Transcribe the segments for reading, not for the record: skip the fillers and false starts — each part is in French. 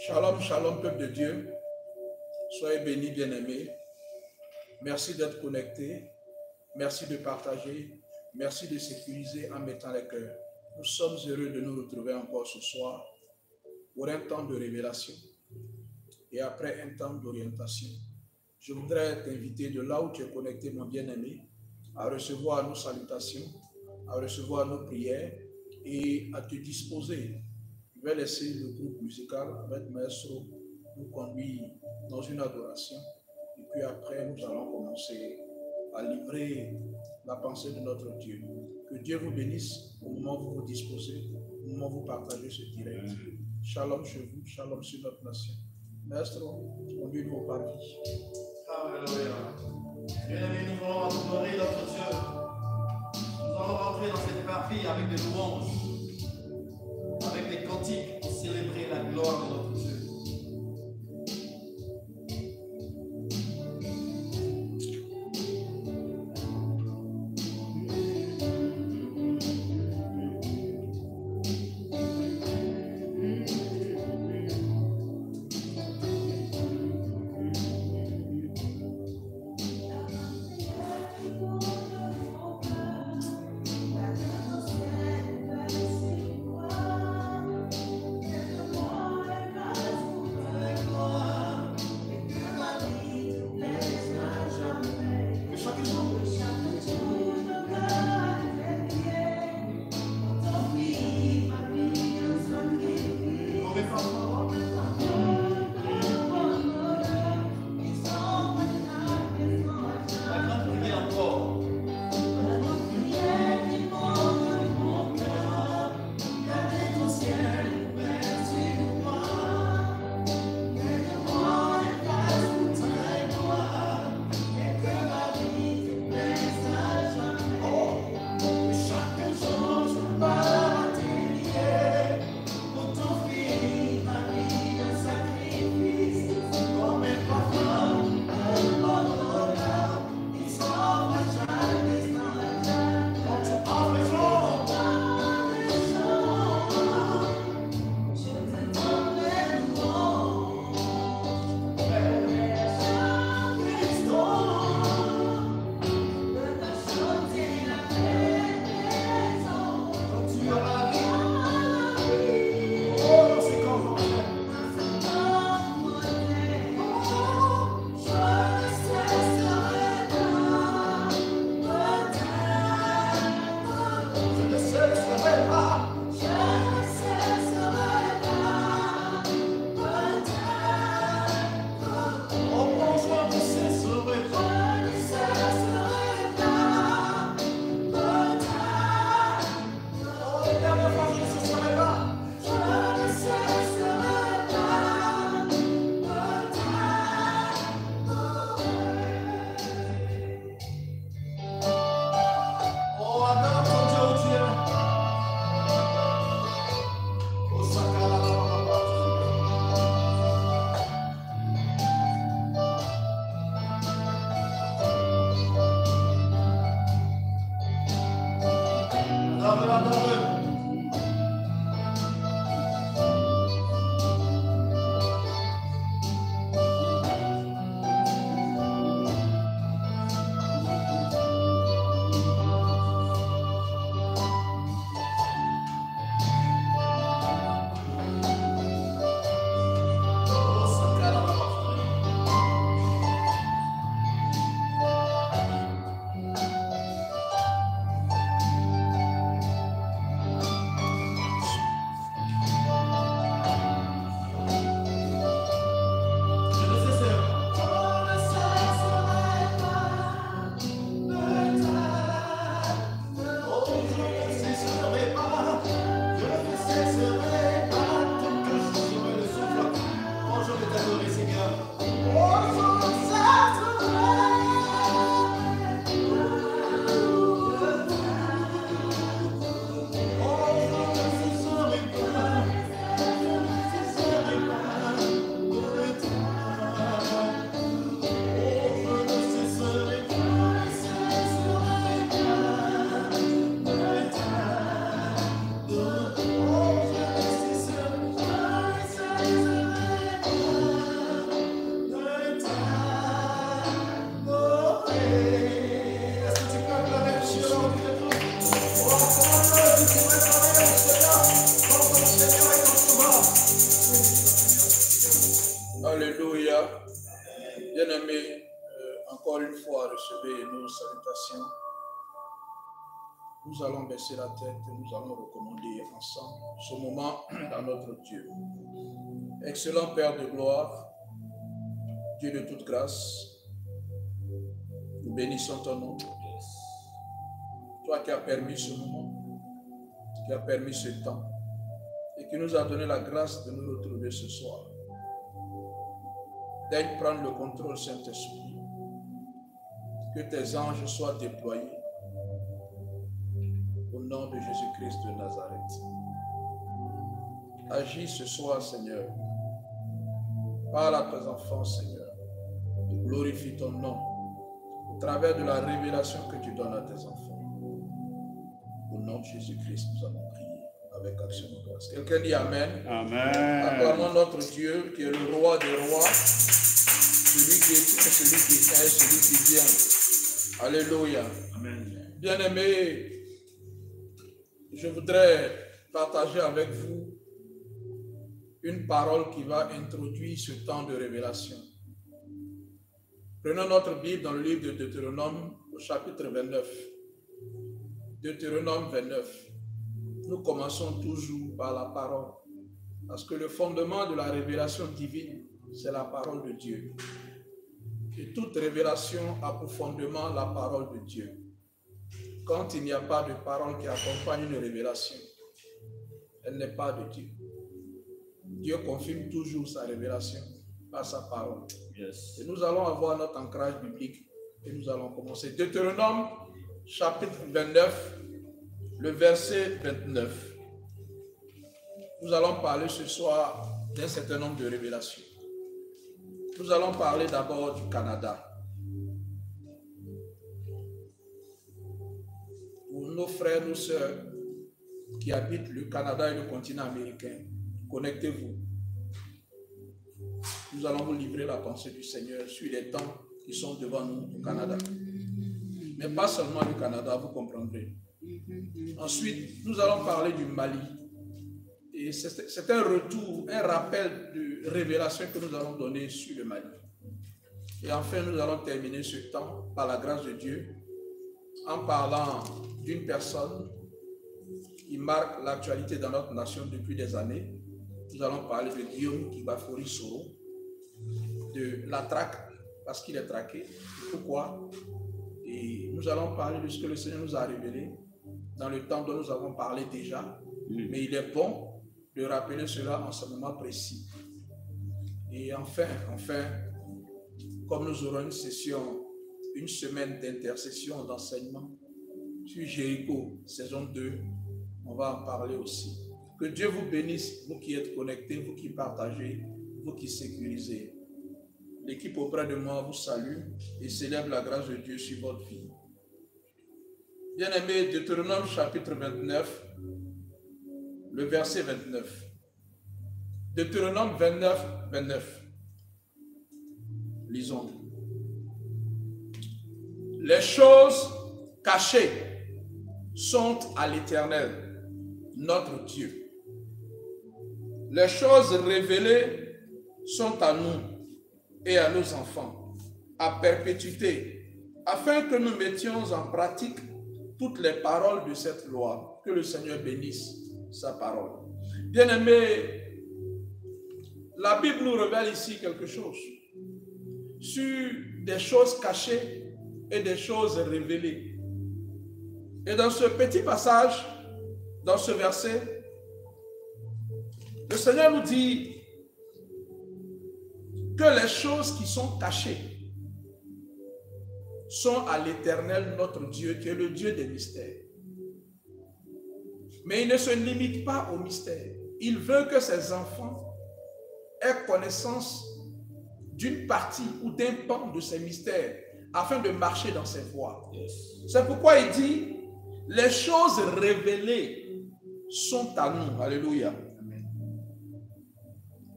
Shalom, shalom, peuple de Dieu. Soyez bénis, bien-aimés. Merci d'être connectés. Merci de partager. Merci de sécuriser en mettant les cœurs. Nous sommes heureux de nous retrouver encore ce soir pour un temps de révélation et après un temps d'orientation. Je voudrais t'inviter de là où tu es connecté, mon bien-aimé, à recevoir nos salutations, à recevoir nos prières et à te disposer. Je vais laisser le groupe musical avec Maestro nous conduire dans une adoration. Et puis après, nous allons commencer à livrer la pensée de notre Dieu. Que Dieu vous bénisse au moment où vous vous disposez, au moment où vous partagez ce direct. Shalom chez vous, shalom sur notre nation. Maestro, conduis-nous au paradis. Alléluia. Bien-aimés, nous allons adorer notre Dieu. Nous allons rentrer dans cette partie avec des louanges, avec des cantiques pour célébrer la gloire de notre Dieu. Pour t'offrir ma vie. Alléluia. Bien-aimés, encore une fois, recevez nos salutations. Nous allons baisser la tête et nous allons recommander ensemble ce moment à notre Dieu. Excellent Père de gloire, Dieu de toute grâce, nous bénissons ton nom. Toi qui as permis ce moment, qui as permis ce temps et qui nous a donné la grâce de nous retrouver ce soir. Daigne prendre le contrôle, Saint-Esprit. Que tes anges soient déployés au nom de Jésus-Christ de Nazareth. Agis ce soir, Seigneur. Parle à tes enfants, Seigneur. Et glorifie ton nom au travers de la révélation que tu donnes à tes enfants. Au nom de Jésus-Christ, nous allons prier avec action de grâce. Quelqu'un dit Amen. Amen. Acclamons notre Dieu qui est le roi des rois, celui qui est, celui qui est, celui qui vient. Alléluia. Amen. Bien-aimés, je voudrais partager avec vous une parole qui va introduire ce temps de révélation. Prenons notre Bible dans le livre de Deutéronome, au chapitre 29. Deutéronome 29. Nous commençons toujours par la parole. Parce que le fondement de la révélation divine, c'est la parole de Dieu. Et toute révélation a pour fondement la parole de Dieu. Quand il n'y a pas de parole qui accompagne une révélation, elle n'est pas de Dieu. Dieu confirme toujours sa révélation par sa parole. Yes. Et nous allons avoir notre ancrage biblique et nous allons commencer. Deutéronome, chapitre 29, le verset 29. Nous allons parler ce soir d'un certain nombre de révélations. Nous allons parler d'abord du Canada. Pour nos frères, nos sœurs qui habitent le Canada et le continent américain, connectez-vous. Nous allons vous livrer la pensée du Seigneur sur les temps qui sont devant nous au Canada. Mais pas seulement le Canada, vous comprendrez. Ensuite, nous allons parler du Mali. Et c'est un retour, un rappel de révélation que nous allons donner sur le Mali. Et enfin, nous allons terminer ce temps, par la grâce de Dieu, en parlant d'une personne qui marque l'actualité dans notre nation depuis des années. Nous allons parler de Guillaume Kibafori Soro, de la traque, parce qu'il est traqué. Pourquoi? Et nous allons parler de ce que le Seigneur nous a révélé dans le temps dont nous avons parlé déjà. Mais il est bon de rappeler cela en ce moment précis. Et enfin, comme nous aurons une semaine d'intercession, d'enseignement sur Jéricho, saison 2, on va en parler aussi. Que Dieu vous bénisse, vous qui êtes connectés, vous qui partagez, vous qui sécurisez. L'équipe auprès de moi vous salue et célèbre la grâce de Dieu sur votre vie. Bien-aimés, Deutéronome chapitre 29, le verset 29. Deutéronome 29, 29. Lisons. Les choses cachées sont à l'Éternel, notre Dieu. Les choses révélées sont à nous et à nos enfants, à perpétuité, afin que nous mettions en pratique toutes les paroles de cette loi. Que le Seigneur bénisse sa parole. Bien-aimés, la Bible nous révèle ici quelque chose sur des choses cachées et des choses révélées. Et dans ce petit passage, dans ce verset, le Seigneur nous dit que les choses qui sont cachées sont à l'Éternel, notre Dieu, qui est le Dieu des mystères. Mais il ne se limite pas au mystère. Il veut que ses enfants aient connaissance d'une partie ou d'un pan de ces mystères afin de marcher dans ses voies. C'est pourquoi il dit, les choses révélées sont à nous. Alléluia.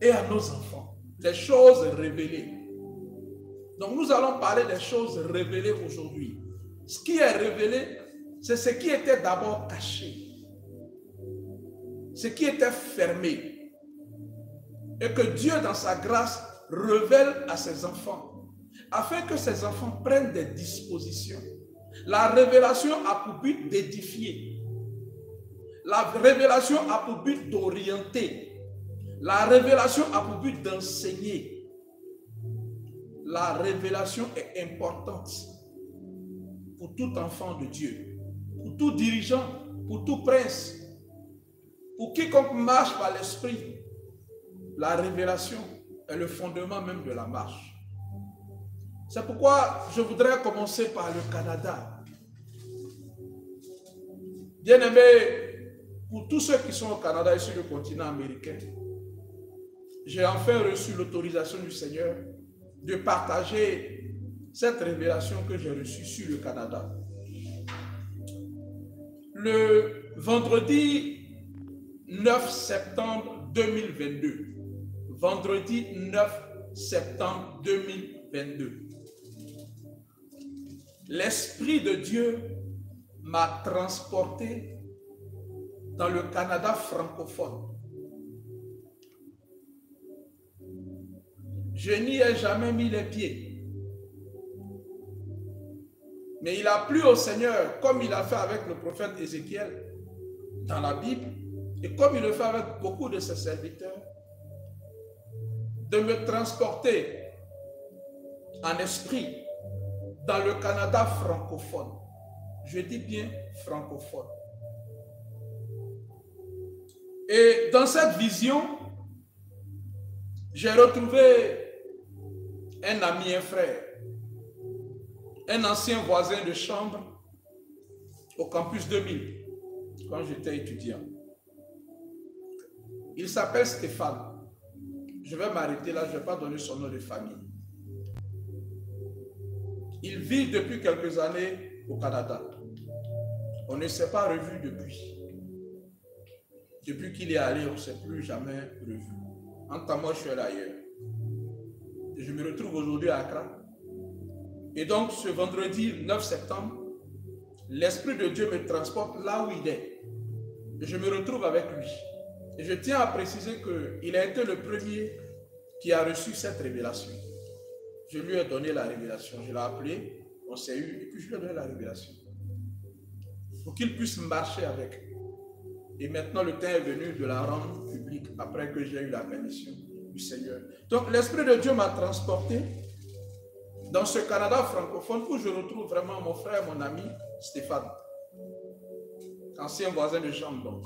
Et à nos enfants. Les choses révélées. Donc nous allons parler des choses révélées aujourd'hui. Ce qui est révélé, c'est ce qui était d'abord caché. Ce qui était fermé. Et que Dieu, dans sa grâce, révèle à ses enfants, afin que ses enfants prennent des dispositions. La révélation a pour but d'édifier. La révélation a pour but d'orienter. La révélation a pour but d'enseigner. La révélation est importante pour tout enfant de Dieu, pour tout dirigeant, pour tout prince, pour quiconque marche par l'esprit. La révélation est le fondement même de la marche. C'est pourquoi je voudrais commencer par le Canada. Bien-aimés, pour tous ceux qui sont au Canada et sur le continent américain, j'ai enfin reçu l'autorisation du Seigneur de partager cette révélation que j'ai reçue sur le Canada. Le vendredi 9 septembre 2022, vendredi 9 septembre 2022, l'Esprit de Dieu m'a transporté dans le Canada francophone. Je n'y ai jamais mis les pieds. Mais il a plu au Seigneur, comme il a fait avec le prophète Ézéchiel dans la Bible, et comme il le fait avec beaucoup de ses serviteurs, de me transporter en esprit dans le Canada francophone. Je dis bien francophone. Et dans cette vision, j'ai retrouvé un ami, un frère, un ancien voisin de chambre au campus 2000, quand j'étais étudiant. Il s'appelle Stéphane. Je vais m'arrêter là, je ne vais pas donner son nom de famille. Il vit depuis quelques années au Canada. On ne s'est pas revu depuis. Depuis qu'il est allé, on ne s'est plus jamais revu. En temps, moi, je suis allé ailleurs. Et je me retrouve aujourd'hui à Accra. Et donc, ce vendredi 9 septembre, l'Esprit de Dieu me transporte là où il est. Et je me retrouve avec lui. Et je tiens à préciser qu'il a été le premier qui a reçu cette révélation. Je lui ai donné la révélation. Je l'ai appelé, on s'est eu, et puis je lui ai donné la révélation. Pour qu'il puisse marcher avec. Et maintenant, le temps est venu de la rendre publique après que j'ai eu la permission du Seigneur. Donc, l'Esprit de Dieu m'a transporté dans ce Canada francophone où je retrouve vraiment mon frère, mon ami Stéphane, ancien voisin de chambre donc.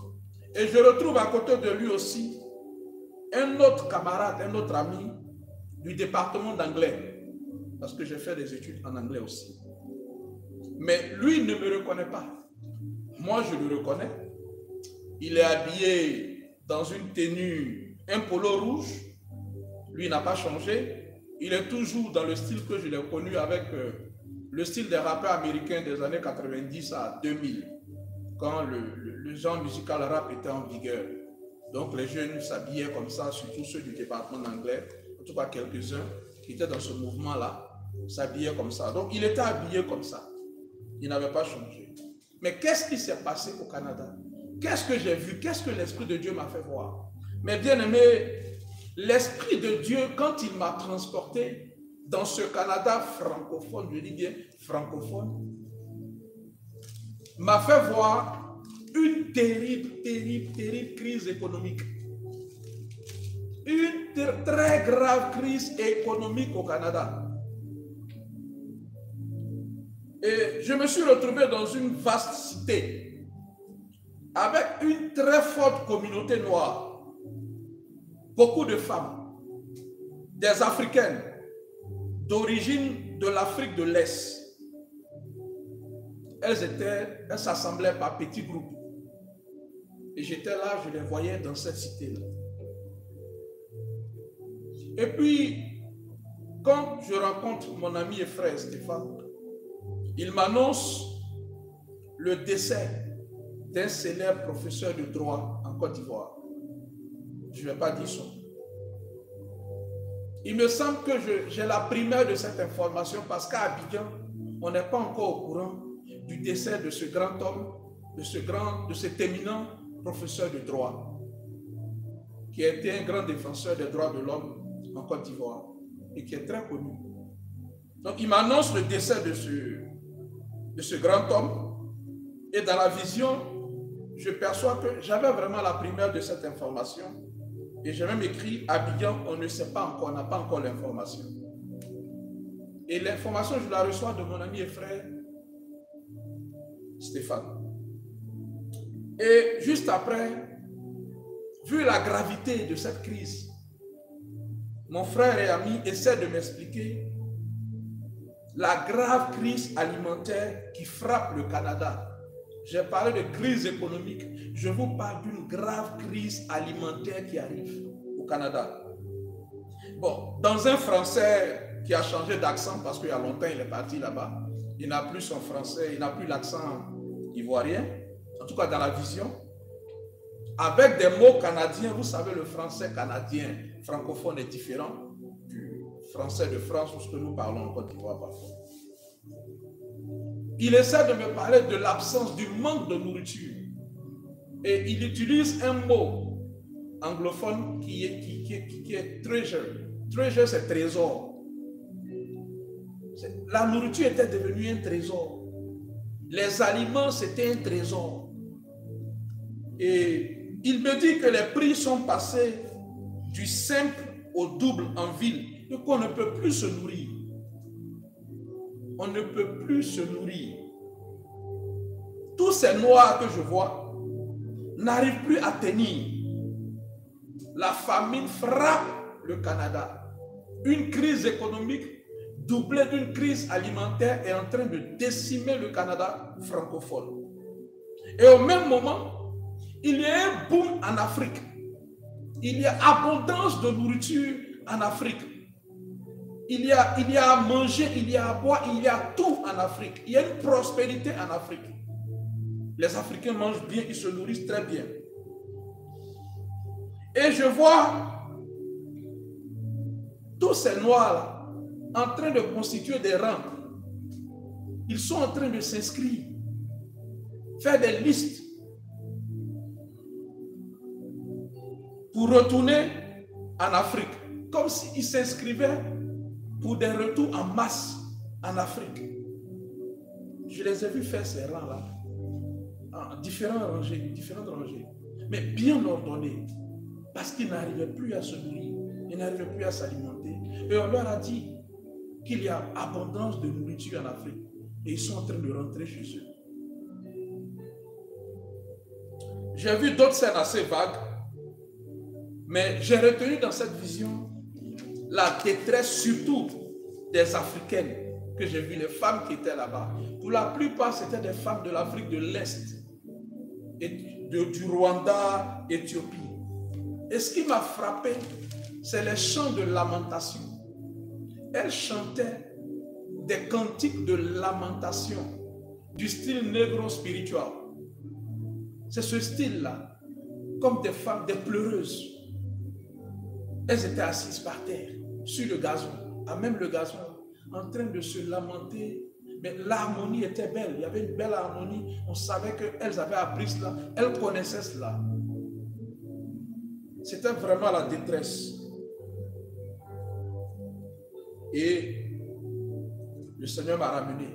Et je retrouve à côté de lui aussi un autre camarade, un autre ami du département d'anglais, parce que j'ai fait des études en anglais aussi. Mais lui ne me reconnaît pas. Moi, je le reconnais. Il est habillé dans une tenue, un polo rouge. Lui n'a pas changé. Il est toujours dans le style que je l'ai connu avec le style des rappeurs américains des années 90 à 2000, quand le genre musical rap était en vigueur. Donc les jeunes s'habillaient comme ça, surtout ceux du département anglais, en tout cas quelques-uns qui étaient dans ce mouvement-là, s'habillaient comme ça. Donc il était habillé comme ça. Il n'avait pas changé. Mais qu'est-ce qui s'est passé au Canada? Qu'est-ce que j'ai vu? Qu'est-ce que l'Esprit de Dieu m'a fait voir? Mais bien aimé, l'Esprit de Dieu, quand il m'a transporté dans ce Canada francophone, je dis bien francophone, m'a fait voir une terrible crise économique. Une très grave crise économique au Canada. Et je me suis retrouvé dans une vaste cité avec une très forte communauté noire. Beaucoup de femmes, des Africaines, d'origine de l'Afrique de l'Est. Elles s'assemblaient par petits groupes. Et j'étais là, je les voyais dans cette cité-là. Et puis, quand je rencontre mon ami et frère Stéphane, il m'annonce le décès d'un célèbre professeur de droit en Côte d'Ivoire. Je ne vais pas dire son nom. Il me semble que j'ai la primeur de cette information parce qu'à Abidjan, on n'est pas encore au courant du décès de ce grand homme, de cet éminent professeur de droit, qui a été un grand défenseur des droits de l'homme en Côte d'Ivoire. et qui est très connu. Donc, il m'annonce le décès de ce grand homme. Et dans la vision, je perçois que j'avais vraiment la primeur de cette information. Et j'ai même écrit, Abidjan, on ne sait pas encore, on n'a pas encore l'information. Et l'information, je la reçois de mon ami et frère Stéphane. Et juste après, vu la gravité de cette crise, mon frère et ami essaie de m'expliquer la grave crise alimentaire qui frappe le Canada. J'ai parlé de crise économique, je vous parle d'une grave crise alimentaire qui arrive au Canada. Bon, dans un Français qui a changé d'accent parce qu'il y a longtemps il est parti là-bas, il n'a plus son français, il n'a plus l'accent ivoirien, en tout cas dans la vision, avec des mots canadiens. Vous savez, le français canadien francophone est différent du français de France ou ce que nous parlons en Côte d'Ivoire parfois. Il essaie de me parler de l'absence, du manque de nourriture. Et il utilise un mot anglophone qui est treasure. Treasure, c'est trésor. La nourriture était devenue un trésor. Les aliments, c'était un trésor. Et il me dit que les prix sont passés du simple au double en ville et qu'on ne peut plus se nourrir. On ne peut plus se nourrir. Tous ces noirs que je vois n'arrivent plus à tenir. La famine frappe le Canada. Une crise économique doublée d'une crise alimentaire est en train de décimer le Canada francophone. Et au même moment, il y a un boom en Afrique. Il y a abondance de nourriture en Afrique. Il y a à manger, il y a à boire, il y a tout en Afrique. Il y a une prospérité en Afrique. Les Africains mangent bien, ils se nourrissent très bien. Et je vois tous ces noirs-là en train de constituer des rangs. Ils sont en train de s'inscrire, faire des listes pour retourner en Afrique, comme s'ils s'inscrivaient pour des retours en masse en Afrique. Je les ai vus faire ces rangs-là, en différentes rangées, mais bien ordonnés, parce qu'ils n'arrivaient plus à se nourrir, ils n'arrivaient plus à s'alimenter. Et on leur a dit qu'il y a abondance de nourriture en Afrique, et ils sont en train de rentrer chez eux. J'ai vu d'autres scènes assez vagues, mais j'ai retenu dans cette vision la détresse surtout des Africaines que j'ai vues, les femmes qui étaient là-bas. Pour la plupart, c'était des femmes de l'Afrique de l'Est, et du Rwanda, Éthiopie. Et ce qui m'a frappé, c'est les chants de lamentation. Elles chantaient des cantiques de lamentation du style négro-spirituel. C'est ce style-là, comme des femmes, des pleureuses. Elles étaient assises par terre, sur le gazon, à même le gazon, en train de se lamenter. Mais l'harmonie était belle, il y avait une belle harmonie. On savait qu'elles avaient appris cela, elles connaissaient cela. C'était vraiment la détresse. Et le Seigneur m'a ramené.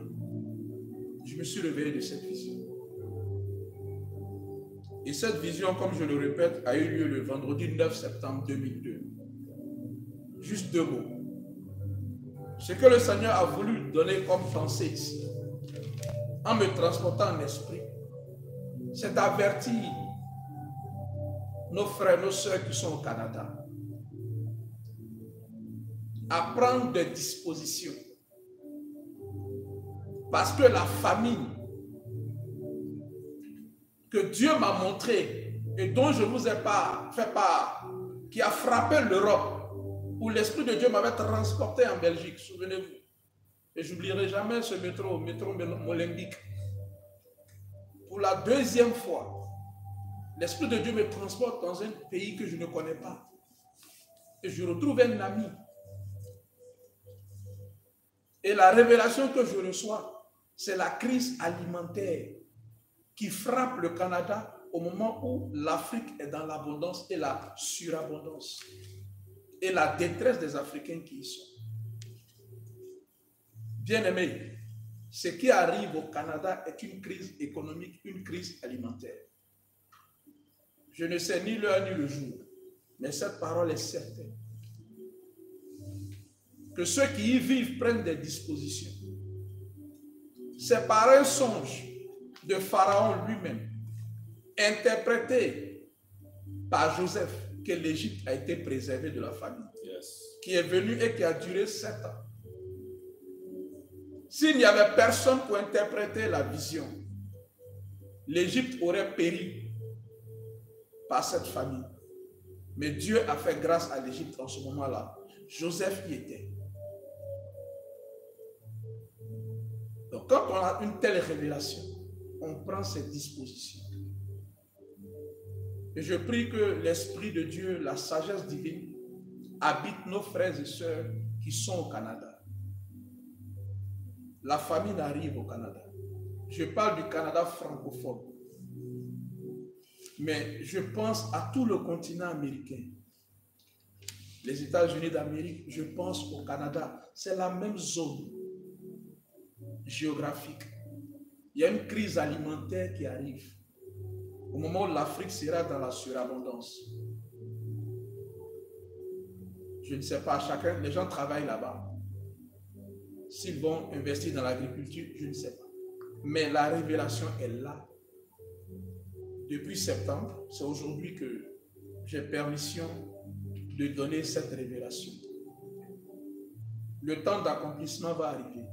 Je me suis réveillé de cette vision. Et cette vision, comme je le répète, a eu lieu le vendredi 9 septembre 2002. Juste deux mots. Ce que le Seigneur a voulu donner comme pensée ici, en me transportant en esprit, c'est d'avertir nos frères, nos soeurs qui sont au Canada à prendre des dispositions. Parce que la famine que Dieu m'a montrée et dont je vous ai fait part, qui a frappé l'Europe, où l'Esprit de Dieu m'avait transporté en Belgique, souvenez-vous. Et je n'oublierai jamais ce métro Molenbeek. Pour la deuxième fois, l'Esprit de Dieu me transporte dans un pays que je ne connais pas. Et je retrouve un ami. Et la révélation que je reçois, c'est la crise alimentaire qui frappe le Canada au moment où l'Afrique est dans l'abondance et la surabondance. Et la détresse des Africains qui y sont. Bien-aimés, ce qui arrive au Canada est une crise économique, une crise alimentaire. Je ne sais ni l'heure ni le jour, mais cette parole est certaine. Que ceux qui y vivent prennent des dispositions. C'est par un songe de Pharaon lui-même, interprété par Joseph, que l'Égypte a été préservée de la famine, qui est venu et qui a duré 7 ans. S'il n'y avait personne pour interpréter la vision, l'Égypte aurait péri par cette famine. Mais Dieu a fait grâce à l'Égypte en ce moment-là. Joseph y était. Donc quand on a une telle révélation, on prend ses dispositions. Et je prie que l'Esprit de Dieu, la sagesse divine, habite nos frères et sœurs qui sont au Canada. La famine arrive au Canada. Je parle du Canada francophone. Mais je pense à tout le continent américain. Les États-Unis d'Amérique, je pense au Canada. C'est la même zone géographique. Il y a une crise alimentaire qui arrive. Au moment où l'Afrique sera dans la surabondance. Je ne sais pas, chacun, les gens travaillent là-bas. S'ils vont investir dans l'agriculture, je ne sais pas. Mais la révélation est là. Depuis septembre, c'est aujourd'hui que j'ai permission de donner cette révélation. Le temps d'accomplissement va arriver.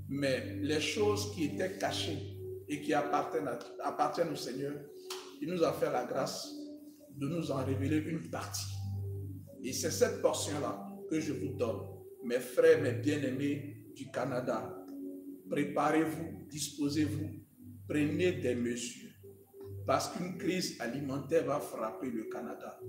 Mais les choses qui étaient cachées et qui appartiennent au Seigneur, il nous a fait la grâce de nous en révéler une partie. Et c'est cette portion-là que je vous donne. Mes frères, mes bien-aimés du Canada, préparez-vous, disposez-vous, prenez des mesures. Parce qu'une crise alimentaire va frapper le Canada.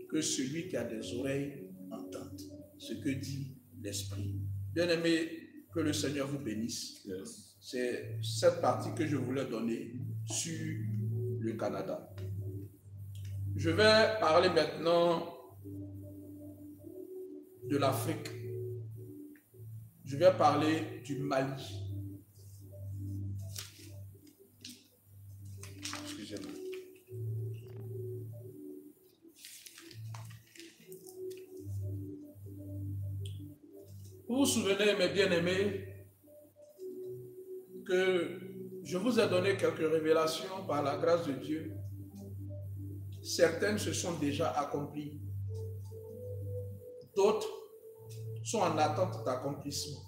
Que celui qui a des oreilles entende ce que dit l'Esprit. Bien-aimés, que le Seigneur vous bénisse. Yes. C'est cette partie que je voulais donner sur le Canada. Je vais parler maintenant de l'Afrique. Je vais parler du Mali. Excusez-moi. Vous vous souvenez, mes bien-aimés, que je vous ai donné quelques révélations par la grâce de Dieu. Certaines se sont déjà accomplies. D'autres sont en attente d'accomplissement.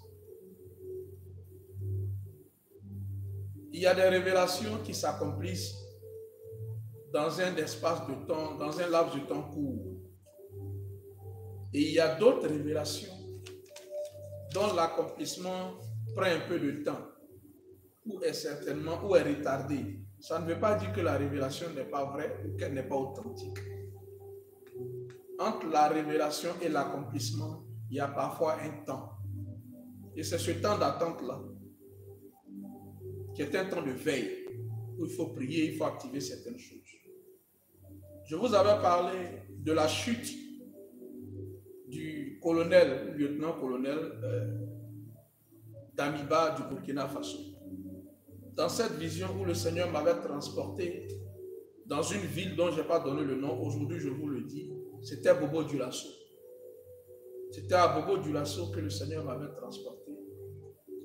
Il y a des révélations qui s'accomplissent dans un espace de temps, dans un laps de temps court. Et il y a d'autres révélations dont l'accomplissement prend un peu de temps, ou est retardé. Ça ne veut pas dire que la révélation n'est pas vraie ou qu'elle n'est pas authentique. Entre la révélation et l'accomplissement, il y a parfois un temps. Et c'est ce temps d'attente-là qui est un temps de veille, où il faut prier, il faut activer certaines choses. Je vous avais parlé de la chute du colonel, lieutenant-colonel Damiba du Burkina Faso. Dans cette vision où le Seigneur m'avait transporté dans une ville dont je n'ai pas donné le nom, aujourd'hui je vous le dis, c'était Bobo Dioulasso. C'était à Bobo Dioulasso que le Seigneur m'avait transporté.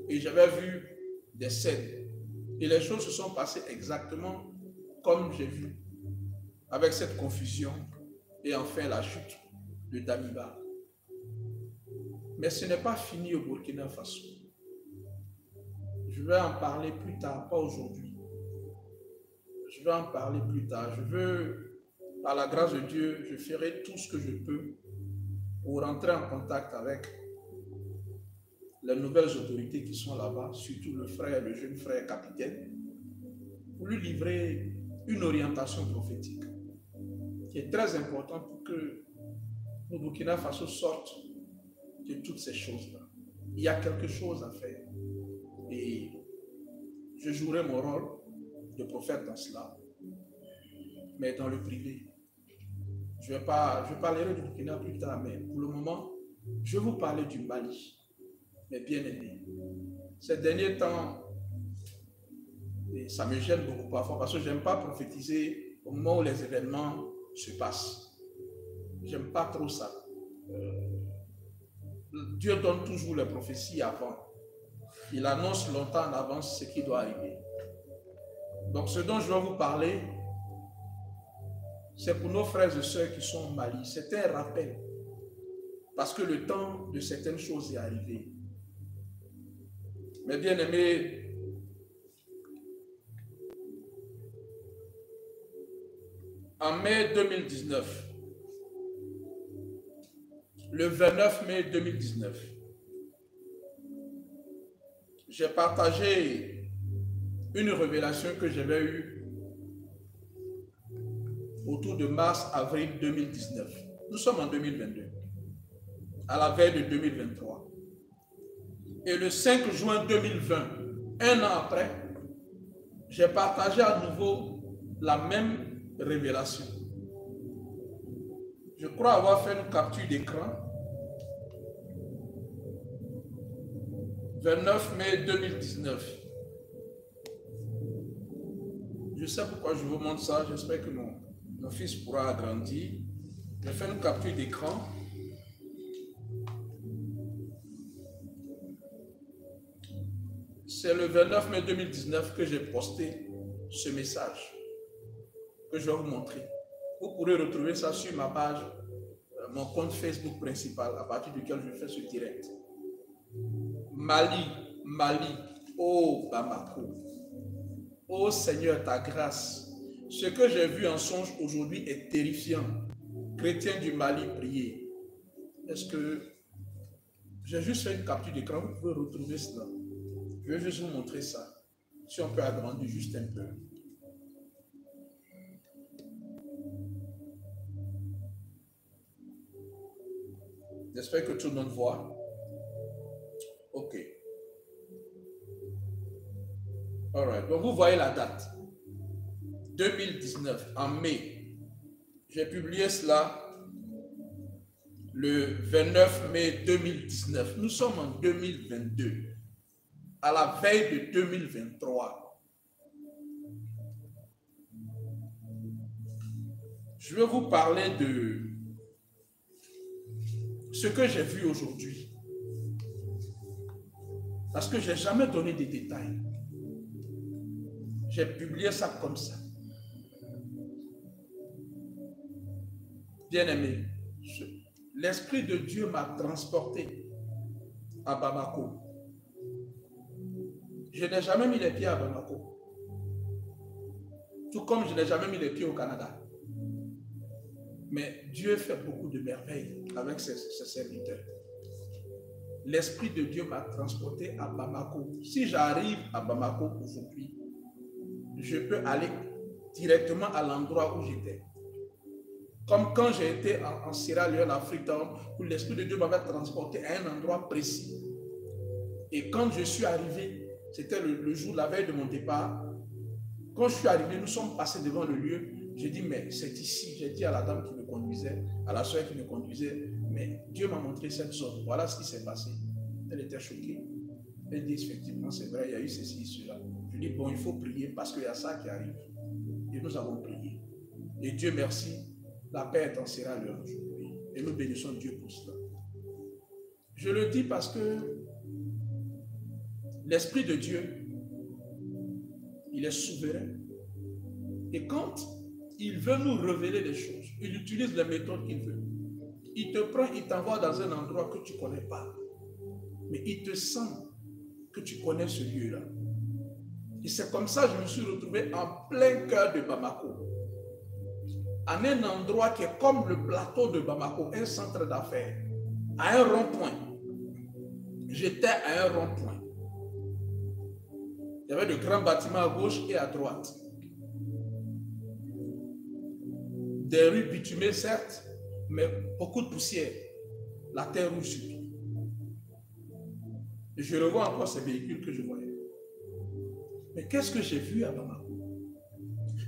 Et j'avais vu des scènes. Et les choses se sont passées exactement comme j'ai vu, avec cette confusion et enfin la chute de Damiba. Mais ce n'est pas fini au Burkina Faso. Je vais en parler plus tard, pas aujourd'hui. Je vais en parler plus tard. Je veux, par la grâce de Dieu, je ferai tout ce que je peux pour rentrer en contact avec les nouvelles autorités qui sont là-bas, surtout le jeune frère capitaine, pour lui livrer une orientation prophétique qui est très importante pour que le Burkina Faso sorte de toutes ces choses-là. Il y a quelque chose à faire. Et je jouerai mon rôle de prophète dans cela, mais dans le privé. Je parlerai du Burkina plus tard, mais pour le moment, je vais vous parler du Mali. mes bien-aimés, ces derniers temps, et ça me gêne beaucoup parfois parce que je n'aime pas prophétiser au moment où les événements se passent. J'aime pas trop ça. Dieu donne toujours les prophéties avant. Il annonce longtemps en avance ce qui doit arriver. Donc ce dont je vais vous parler, c'est pour nos frères et sœurs qui sont au Mali. C'est un rappel. Parce que le temps de certaines choses est arrivé. Mes bien-aimés, en mai 2019, le 29 mai 2019, j'ai partagé une révélation que j'avais eue autour de mars-avril 2019. Nous sommes en 2022, à la veille de 2023. Et le 5 juin 2020, un an après, j'ai partagé à nouveau la même révélation. Je crois avoir fait une capture d'écran. 29 mai 2019. Je sais pourquoi je vous montre ça. J'espère que mon fils pourra agrandir. Je fais une capture d'écran. C'est le 29 mai 2019 que j'ai posté ce message que je vais vous montrer. Vous pourrez retrouver ça sur ma page, mon compte Facebook principal, à partir duquel je fais ce direct. Mali, Mali, ô Bamako, ô Seigneur, ta grâce. Ce que j'ai vu en songe aujourd'hui est terrifiant. Chrétiens du Mali, priez. Est-ce que j'ai juste fait une capture d'écran? Vous pouvez retrouver cela. Je vais juste vous montrer ça. Si on peut agrandir juste un peu. J'espère que tout le monde voit. Ok. Alright. Donc vous voyez la date. 2019, en mai. J'ai publié cela le 29 mai 2019. Nous sommes en 2022. À la veille de 2023. Je vais vous parler de ce que j'ai vu aujourd'hui. Parce que je n'ai jamais donné des détails. J'ai publié ça comme ça. Bien-aimé, l'Esprit de Dieu m'a transporté à Bamako. Je n'ai jamais mis les pieds à Bamako. Tout comme je n'ai jamais mis les pieds au Canada. Mais Dieu fait beaucoup de merveilles avec ses serviteurs. L'Esprit de Dieu m'a transporté à Bamako. Si j'arrive à Bamako aujourd'hui, je peux aller directement à l'endroit où j'étais. Comme quand j'ai été en Sierra Leone, Afrique, où l'Esprit de Dieu m'avait transporté à un endroit précis. Et quand je suis arrivé, c'était le jour, la veille de mon départ. Quand je suis arrivé, nous sommes passés devant le lieu. J'ai dit, mais c'est ici. J'ai dit à la dame qui me conduisait, à la soeur qui me conduisait, mais Dieu m'a montré cette zone. Voilà ce qui s'est passé. Elle était choquée. Elle dit, effectivement, c'est vrai, il y a eu ceci, cela. Je dis, bon, il faut prier parce qu'il y a ça qui arrive. Et nous avons prié. Et Dieu merci, la paix est en Sierra Leone aujourd'hui. Et nous bénissons Dieu pour cela. Je le dis parce que l'Esprit de Dieu, il est souverain. Et quand il veut nous révéler des choses, il utilise les méthodes qu'il veut. Il te prend, il t'envoie dans un endroit que tu ne connais pas. Mais il te sent que tu connais ce lieu-là. Et c'est comme ça que je me suis retrouvé en plein cœur de Bamako. En un endroit qui est comme le plateau de Bamako, un centre d'affaires, à un rond-point. J'étais à un rond-point. Il y avait de grands bâtiments à gauche et à droite. Des rues bitumées, certes, mais beaucoup de poussière. La terre rouge surtout. Et je revois encore ces véhicules que je voyais. Mais qu'est-ce que j'ai vu à Bamako?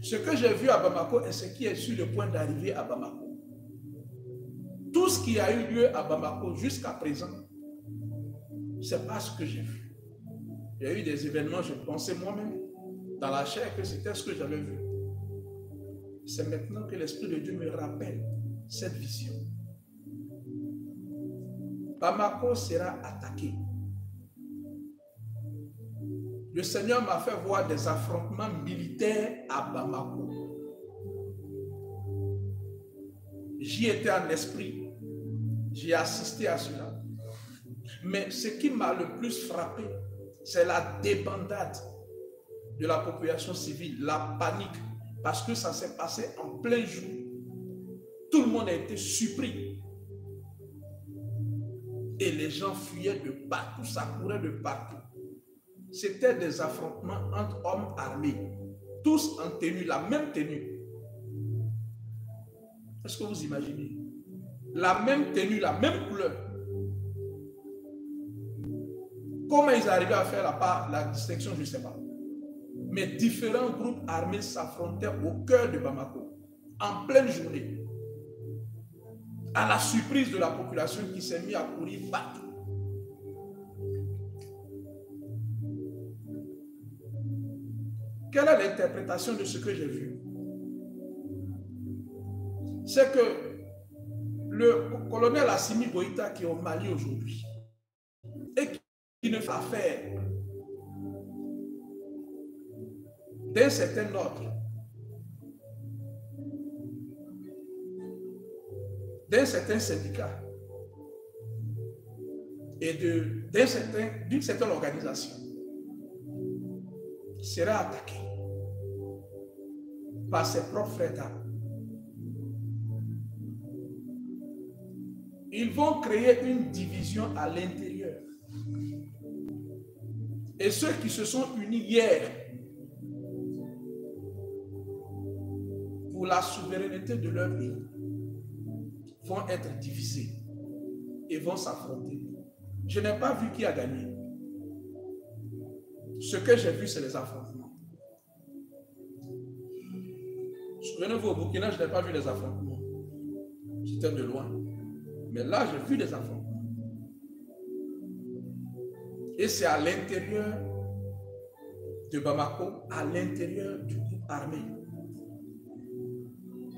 Ce que j'ai vu à Bamako est ce qui est sur le point d'arriver à Bamako. Tout ce qui a eu lieu à Bamako jusqu'à présent, Ce n'est pas ce que j'ai vu. Il y a eu des événements, je pensais moi-même, dans la chair, que c'était ce que j'avais vu. C'est maintenant que l'Esprit de Dieu me rappelle cette vision. Bamako sera attaqué. Le Seigneur m'a fait voir des affrontements militaires à Bamako. J'y étais en esprit. J'ai assisté à cela. Mais ce qui m'a le plus frappé, c'est la débandade de la population civile, la panique, parce que ça s'est passé en plein jour. Tout le monde a été surpris. Et les gens fuyaient de partout, ça courait de partout. C'était des affrontements entre hommes armés, tous en tenue, la même tenue. Est-ce que vous imaginez? La même tenue, la même couleur. Comment ils arrivaient à faire la distinction, je ne sais pas. Mais différents groupes armés s'affrontaient au cœur de Bamako, en pleine journée, à la surprise de la population qui s'est mise à courir partout. Quelle est l'interprétation de ce que j'ai vu? C'est que le colonel Assimi Goïta qui est au Mali aujourd'hui et qui ne fait affaire d'un certain ordre, d'un certain syndicat et d'une certaine organisation sera attaqué par ses propres frères d'armes. Ils vont créer une division à l'intérieur. Et ceux qui se sont unis hier pour la souveraineté de leur pays vont être divisés et vont s'affronter. Je n'ai pas vu qui a gagné. Ce que j'ai vu, c'est les affrontements. Souvenez-vous, au Burkina, je n'ai pas vu les affrontements. J'étais de loin. Mais là, j'ai vu des affrontements. Et c'est à l'intérieur de Bamako, à l'intérieur du groupe armé.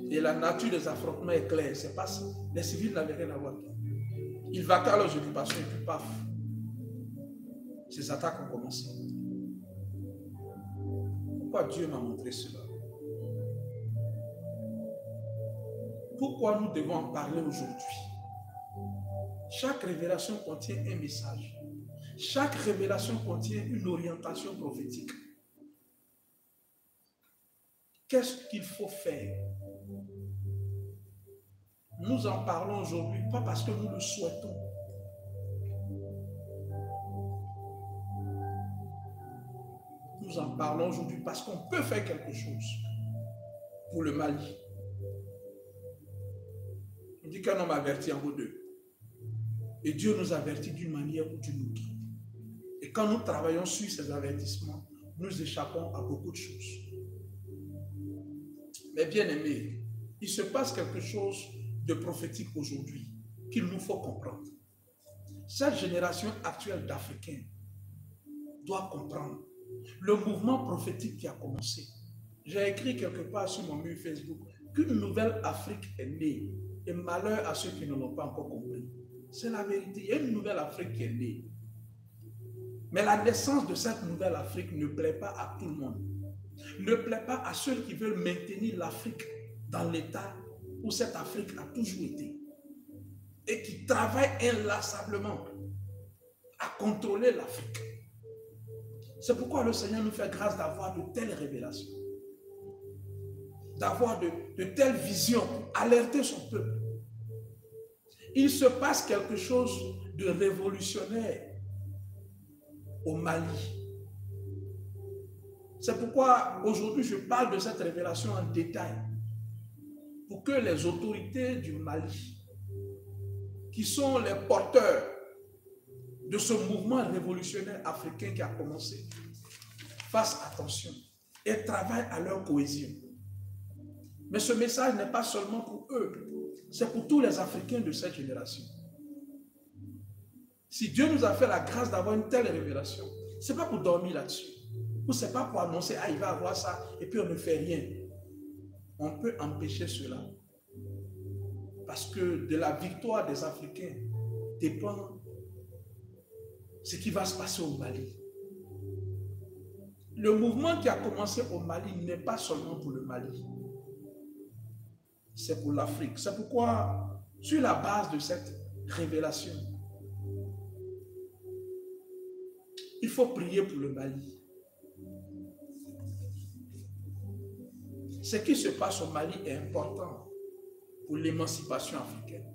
Et la nature des affrontements est claire. C'est pas ça. Les civils n'avaient rien à voir. Ils vaquaient à leurs occupations et puis paf. Ces attaques ont commencé. Pourquoi Dieu m'a montré cela? Pourquoi nous devons en parler aujourd'hui? Chaque révélation contient un message. Chaque révélation contient une orientation prophétique. Qu'est-ce qu'il faut faire? Nous en parlons aujourd'hui, pas parce que nous le souhaitons. Nous en parlons aujourd'hui parce qu'on peut faire quelque chose pour le Mali. On dit qu'un homme averti en vaut deux. Et Dieu nous avertit d'une manière ou d'une autre. Et quand nous travaillons sur ces avertissements, nous échappons à beaucoup de choses. Mais bien aimés, il se passe quelque chose de prophétique aujourd'hui qu'il nous faut comprendre. Cette génération actuelle d'Africains doit comprendre le mouvement prophétique qui a commencé. J'ai écrit quelque part sur mon mur Facebook qu'une nouvelle Afrique est née. Et malheur à ceux qui ne l'ont pas encore compris. C'est la vérité. Il y a une nouvelle Afrique qui est née. Mais la naissance de cette nouvelle Afrique ne plaît pas à tout le monde. Ne plaît pas à ceux qui veulent maintenir l'Afrique dans l'état où cette Afrique a toujours été. Et qui travaillent inlassablement à contrôler l'Afrique. C'est pourquoi le Seigneur nous fait grâce d'avoir de telles révélations. D'avoir de telles visions pour alerter son peuple. Il se passe quelque chose de révolutionnaire au Mali. C'est pourquoi aujourd'hui je parle de cette révélation en détail pour que les autorités du Mali, qui sont les porteurs de ce mouvement révolutionnaire africain qui a commencé, fassent attention et travaillent à leur cohésion. Mais ce message n'est pas seulement pour eux, c'est pour tous les Africains de cette génération. Si Dieu nous a fait la grâce d'avoir une telle révélation, ce n'est pas pour dormir là-dessus. Ou ce n'est pas pour annoncer, ah, il va avoir ça, et puis on ne fait rien. On peut empêcher cela. Parce que de la victoire des Africains dépend ce qui va se passer au Mali. Le mouvement qui a commencé au Mali n'est pas seulement pour le Mali. C'est pour l'Afrique. C'est pourquoi, sur la base de cette révélation, il faut prier pour le Mali. Ce qui se passe au Mali est important pour l'émancipation africaine,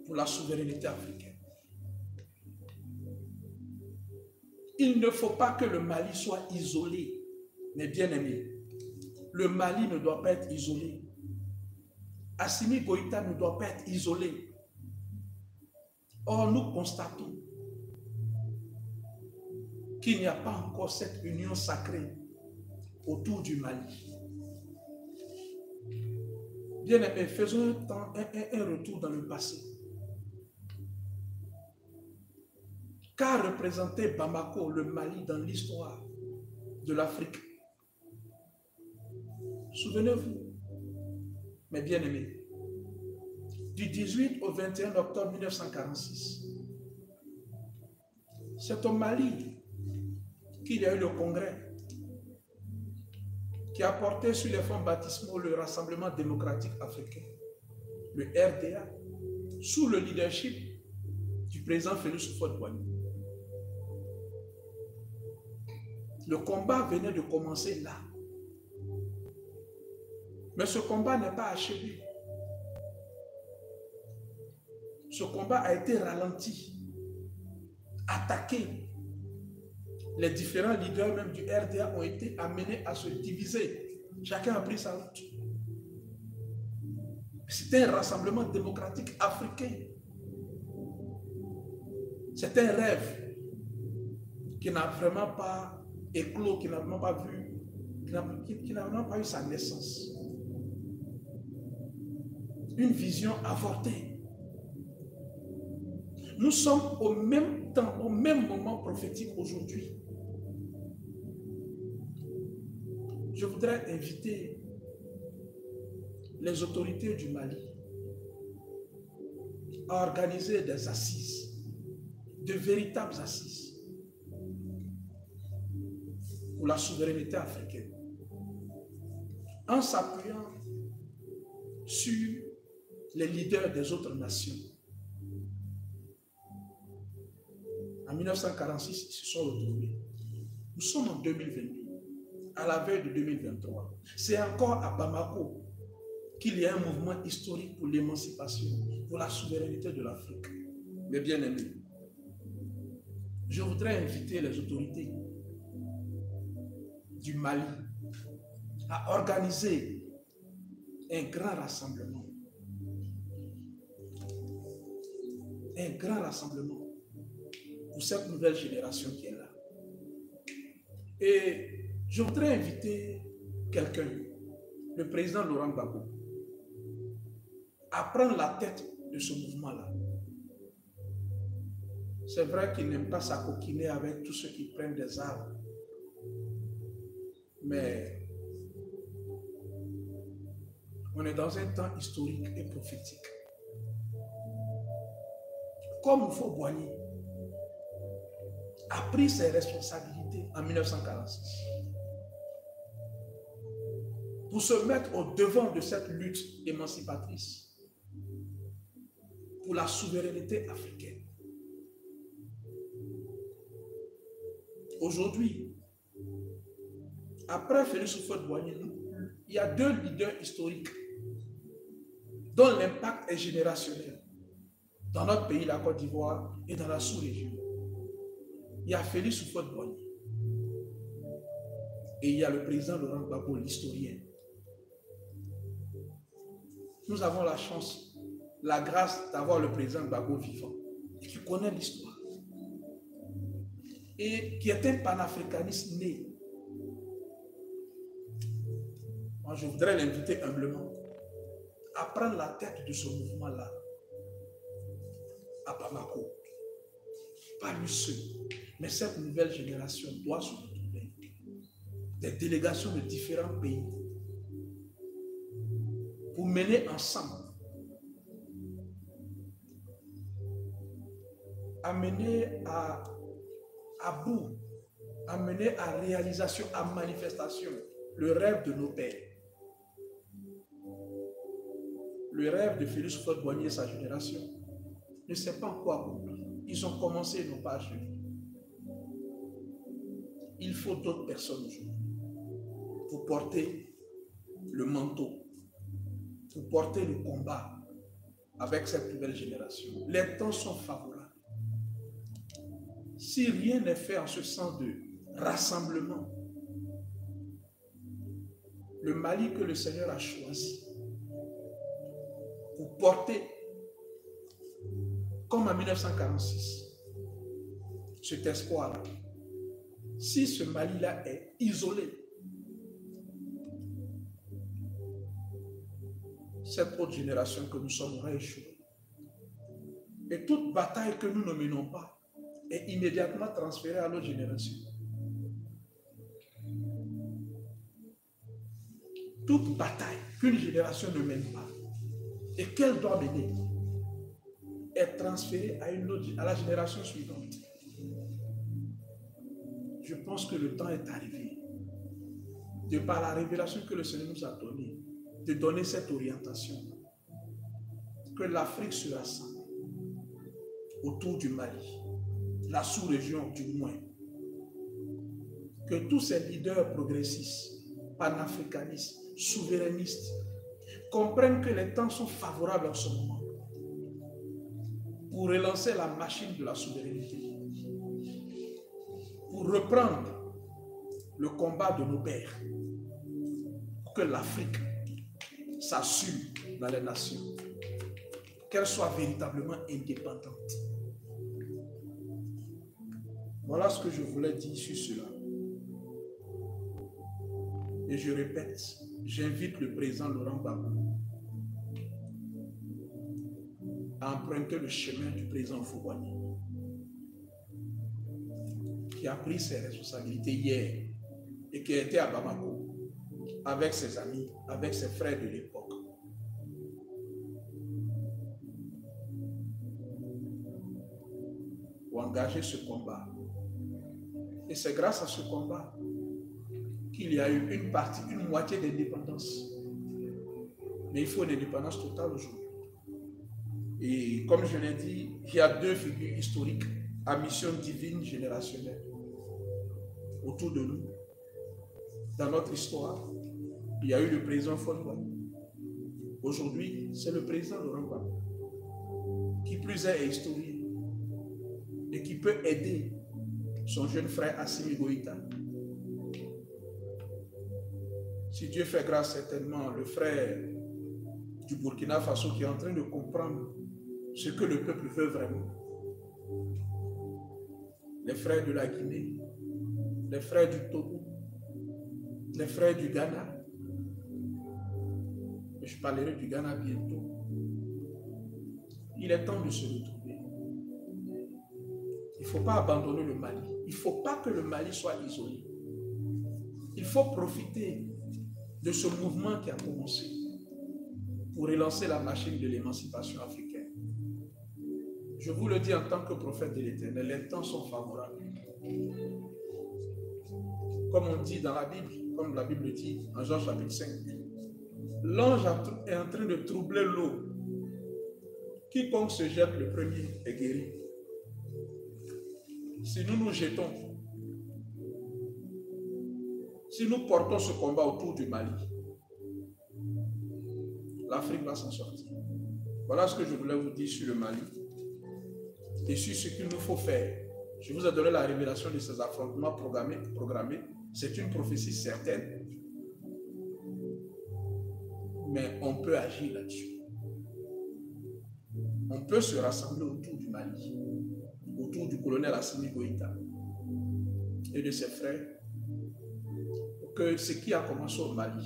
pour la souveraineté africaine. Il ne faut pas que le Mali soit isolé, mes bien-aimés. Le Mali ne doit pas être isolé. Assimi Goïta ne doit pas être isolé. Or, nous constatons qu'il n'y a pas encore cette union sacrée autour du Mali. Bien-aimés, faisons un retour dans le passé. Qu'a représenté Bamako, le Mali, dans l'histoire de l'Afrique? Souvenez-vous, mes bien-aimés, du 18 au 21 octobre 1946, c'est au Mali qu'il y a eu le congrès qui a porté sur les fonds baptismaux le Rassemblement démocratique africain, le RDA, sous le leadership du président Félix Houphouët-Boigny. Le combat venait de commencer là. Mais ce combat n'est pas achevé. Ce combat a été ralenti, attaqué. Les différents leaders même du RDA ont été amenés à se diviser. Chacun a pris sa route. C'était un rassemblement démocratique africain. C'est un rêve qui n'a vraiment pas éclos, qui n'a vraiment pas vu, qui n'a vraiment pas eu sa naissance. Une vision avortée. Nous sommes au même temps, au même moment prophétique aujourd'hui. Je voudrais inviter les autorités du Mali à organiser des assises, de véritables assises pour la souveraineté africaine, en s'appuyant sur les leaders des autres nations. En 1946, ils se sont retrouvés. Nous sommes en 2022, à la veille de 2023. C'est encore à Bamako qu'il y a un mouvement historique pour l'émancipation, pour la souveraineté de l'Afrique. Mes bien-aimés, je voudrais inviter les autorités du Mali à organiser un grand rassemblement. Un grand rassemblement pour cette nouvelle génération qui est là. Et je voudrais inviter quelqu'un, le président Laurent Gbagbo, à prendre la tête de ce mouvement-là. C'est vrai qu'il n'aime pas s'acoquiner avec tous ceux qui prennent des armes. Mais on est dans un temps historique et prophétique. Comme Houphouët-Boigny a pris ses responsabilités en 1946 pour se mettre au devant de cette lutte émancipatrice pour la souveraineté africaine. Aujourd'hui, après Félix Houphouët-Boigny, il y a deux leaders historiques dont l'impact est générationnel dans notre pays, la Côte d'Ivoire, et dans la sous-région. Il y a Félix Houphouët-Boigny et il y a le président Laurent Gbagbo, l'historien. Nous avons la chance, la grâce d'avoir le président Gbagbo vivant et qui connaît l'histoire et qui est un panafricaniste né. Moi, je voudrais l'inviter humblement à prendre la tête de ce mouvement-là à Bamako pas lui seul. Mais cette nouvelle génération doit se retrouver. Des délégations de différents pays pour mener ensemble, amener à bout, amener à réalisation, à manifestation, le rêve de nos pères. Le rêve de Félix Houphouët-Boigny et sa génération ne s'est pas encore accompli. Ils ont commencé et n'ont pas achevé. Il faut d'autres personnes aujourd'hui pour porter le manteau, pour porter le combat avec cette nouvelle génération. Les temps sont favorables. Si rien n'est fait en ce sens de rassemblement, le Mali que le Seigneur a choisi pour porter, comme en 1946, cet espoir-là, si ce Mali-là est isolé, cette autre génération que nous sommes aura échoué. Et toute bataille que nous ne menons pas est immédiatement transférée à l'autre génération. Toute bataille qu'une génération ne mène pas et qu'elle doit mener est transférée à la génération suivante. Je pense que le temps est arrivé, de par la révélation que le Seigneur nous a donnée, de donner cette orientation, que l'Afrique se rassemble autour du Mali, la sous-région du moins, que tous ces leaders progressistes, panafricanistes, souverainistes, comprennent que les temps sont favorables en ce moment pour relancer la machine de la souveraineté, pour reprendre le combat de nos pères, pour que l'Afrique s'assume dans les nations, qu'elle soit véritablement indépendante. Voilà ce que je voulais dire sur cela. Et je répète, j'invite le président Laurent Gbagbo à emprunter le chemin du président Houphouët-Boigny, qui a pris ses responsabilités hier et qui a été à Bamako avec ses amis, avec ses frères de l'époque. Pour engager ce combat. Et c'est grâce à ce combat qu'il y a eu une moitié d'indépendance. Mais il faut une indépendance totale aujourd'hui. Et comme je l'ai dit, il y a deux figures historiques à mission divine générationnelle autour de nous. Dans notre histoire, il y a eu le président Houphouët-Boigny. Aujourd'hui, c'est le président Laurent Gbagbo, qui plus est historien et qui peut aider son jeune frère Assimi Goïta. Si Dieu fait grâce, certainement, le frère du Burkina Faso qui est en train de comprendre ce que le peuple veut vraiment. Les frères de la Guinée, les frères du Togo, les frères du Ghana. Je parlerai du Ghana bientôt. Il est temps de se retrouver. Il ne faut pas abandonner le Mali. Il ne faut pas que le Mali soit isolé. Il faut profiter de ce mouvement qui a commencé pour relancer la machine de l'émancipation africaine. Je vous le dis en tant que prophète de l'Éternel, les temps sont favorables. Comme on dit dans la Bible, comme la Bible dit en Jean chapitre 5, l'ange est en train de troubler l'eau. Quiconque se jette le premier est guéri. Si nous nous jetons, si nous portons ce combat autour du Mali, l'Afrique va s'en sortir. Voilà ce que je voulais vous dire sur le Mali et sur ce qu'il nous faut faire. Je vous ai donné la révélation de ces affrontements programmés. C'est une prophétie certaine. Mais on peut agir là-dessus. On peut se rassembler autour du Mali, autour du colonel Assimi Goïta et de ses frères, pour que ce qui a commencé au Mali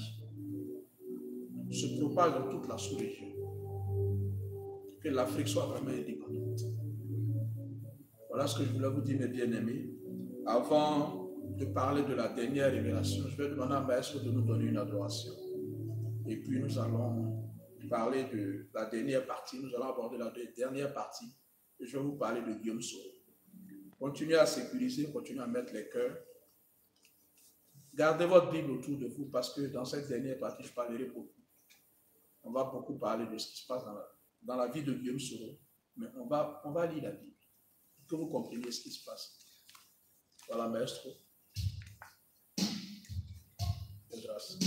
se propage dans toute la sous-région, que l'Afrique soit vraiment indépendante. Voilà ce que je voulais vous dire, mes bien-aimés. Avant de parler de la dernière révélation, je vais demander à Maître de nous donner une adoration. Et puis nous allons parler de la dernière partie. Nous allons aborder la dernière partie. Et je vais vous parler de Guillaume Soro. Continuez à sécuriser, continuez à mettre les cœurs. Gardez votre Bible autour de vous parce que dans cette dernière partie, je parlerai beaucoup. On va beaucoup parler de ce qui se passe dans la vie de Guillaume Soro. Mais on va lire la Bible. Pour que vous compreniez ce qui se passe. Voilà, maestro. Grâce.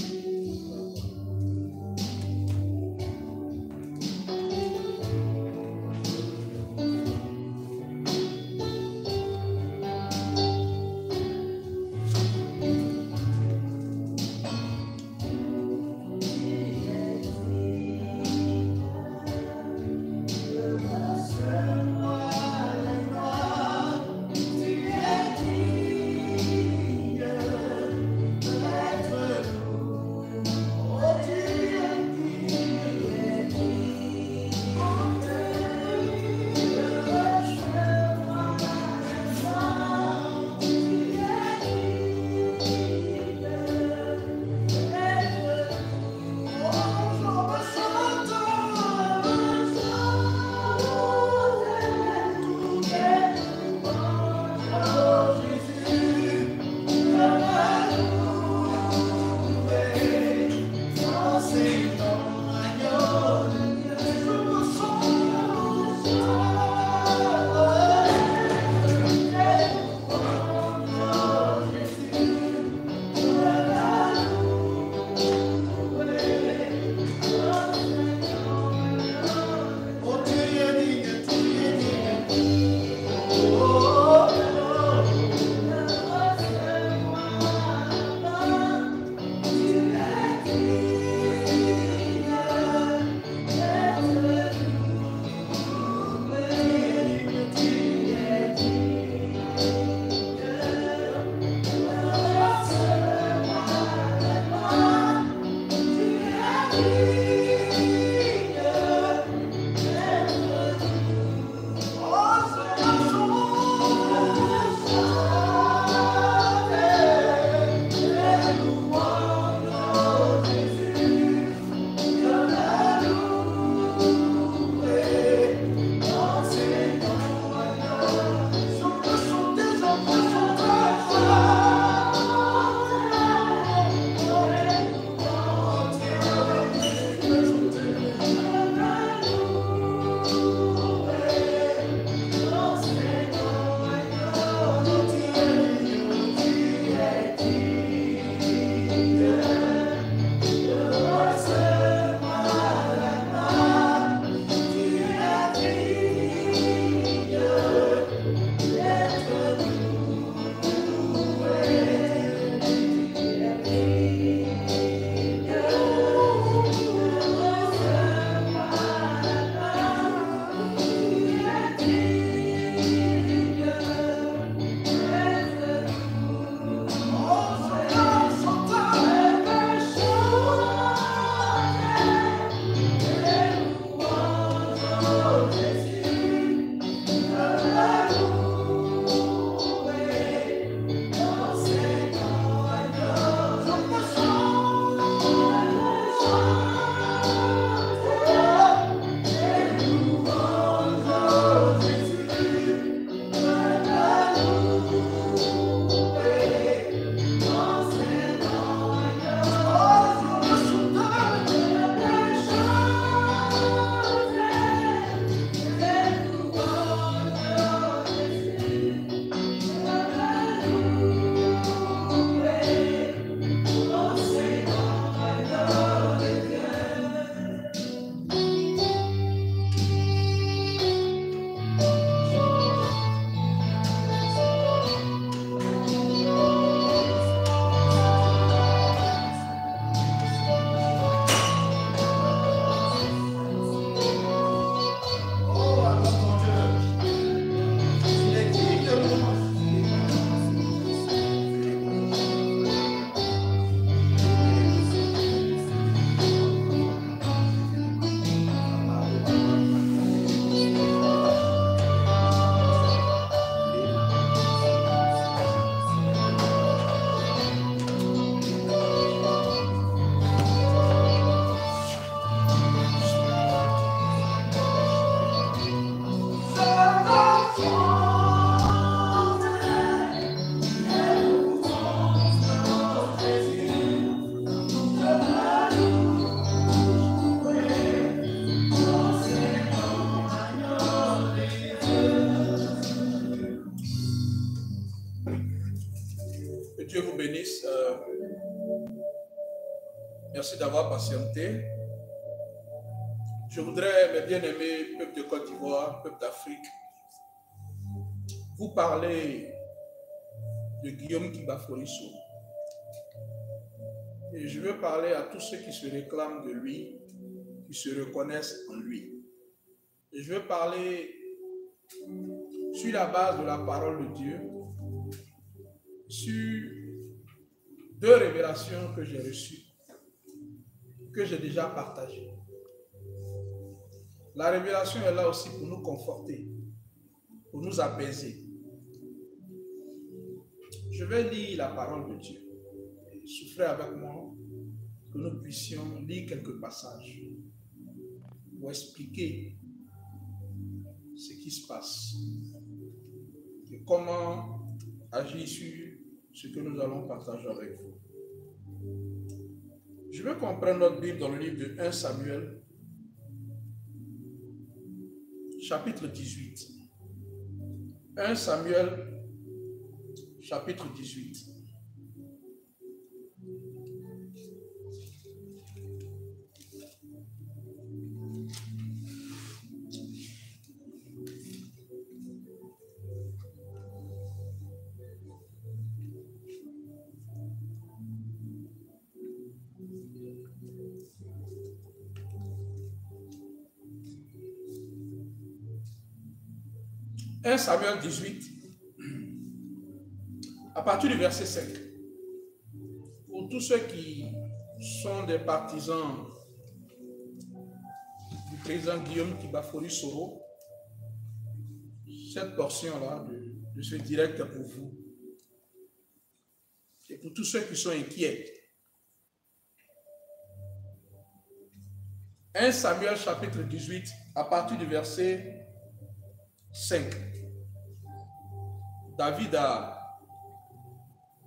Que Dieu vous bénisse. Merci d'avoir patienté. Je voudrais, mes bien-aimés, peuple de Côte d'Ivoire, peuple d'Afrique, vous parler de Guillaume Kibaforiso. Et je veux parler à tous ceux qui se réclament de lui, qui se reconnaissent en lui. Et je veux parler sur la base de la parole de Dieu, sur deux révélations que j'ai reçues, que j'ai déjà partagées. La révélation est là aussi pour nous conforter, pour nous apaiser. Je vais lire la parole de Dieu. Et souffrez avec moi que nous puissions lire quelques passages pour expliquer ce qui se passe et comment agir sur ce que nous allons partager avec vous. Je veux qu'on prenne notre Bible dans le livre de 1 Samuel, chapitre 18. 1 Samuel, chapitre 18. Samuel 18, à partir du verset 5. Pour tous ceux qui sont des partisans du président Guillaume Kibaforiso, cette portion-là de ce direct est pour vous. Et pour tous ceux qui sont inquiets. 1 Samuel chapitre 18, à partir du verset 5. David a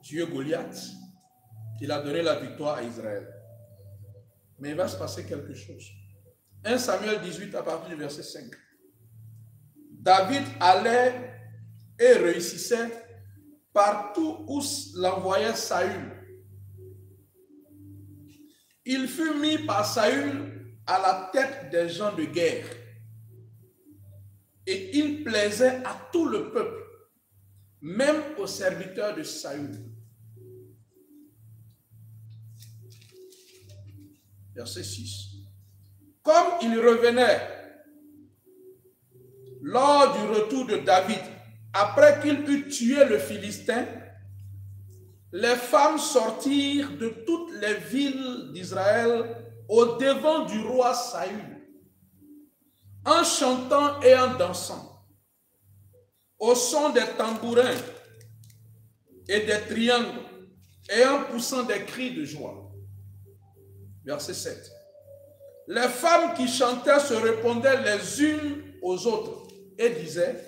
tué Goliath. Il a donné la victoire à Israël. Mais il va se passer quelque chose. 1 Samuel 18 à partir du verset 5. David allait et réussissait partout où l'envoyait Saül. Il fut mis par Saül à la tête des gens de guerre. Et il plaisait à tout le peuple, même aux serviteurs de Saül. Verset 6. Comme il revenait lors du retour de David, après qu'il eut tué le Philistin, les femmes sortirent de toutes les villes d'Israël au devant du roi Saül, en chantant et en dansant, au son des tambourins et des triangles, et en poussant des cris de joie. Verset 7. Les femmes qui chantaient se répondaient les unes aux autres et disaient: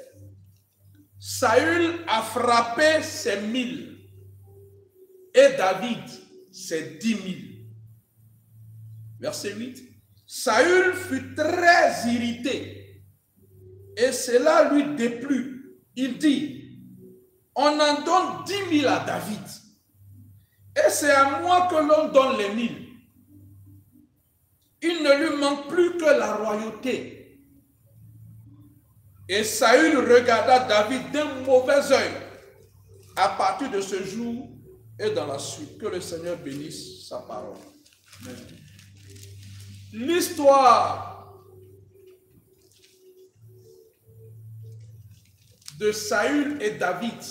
Saül a frappé ses 1000 et David ses 10 000. Verset 8. Saül fut très irrité et cela lui déplut. Il dit: on en donne 10 000 à David et c'est à moi que l'on donne les 1000. Il ne lui manque plus que la royauté. Et Saül regarda David d'un mauvais œil à partir de ce jour et dans la suite. Que le Seigneur bénisse sa parole. Amen. L'histoire de Saül et David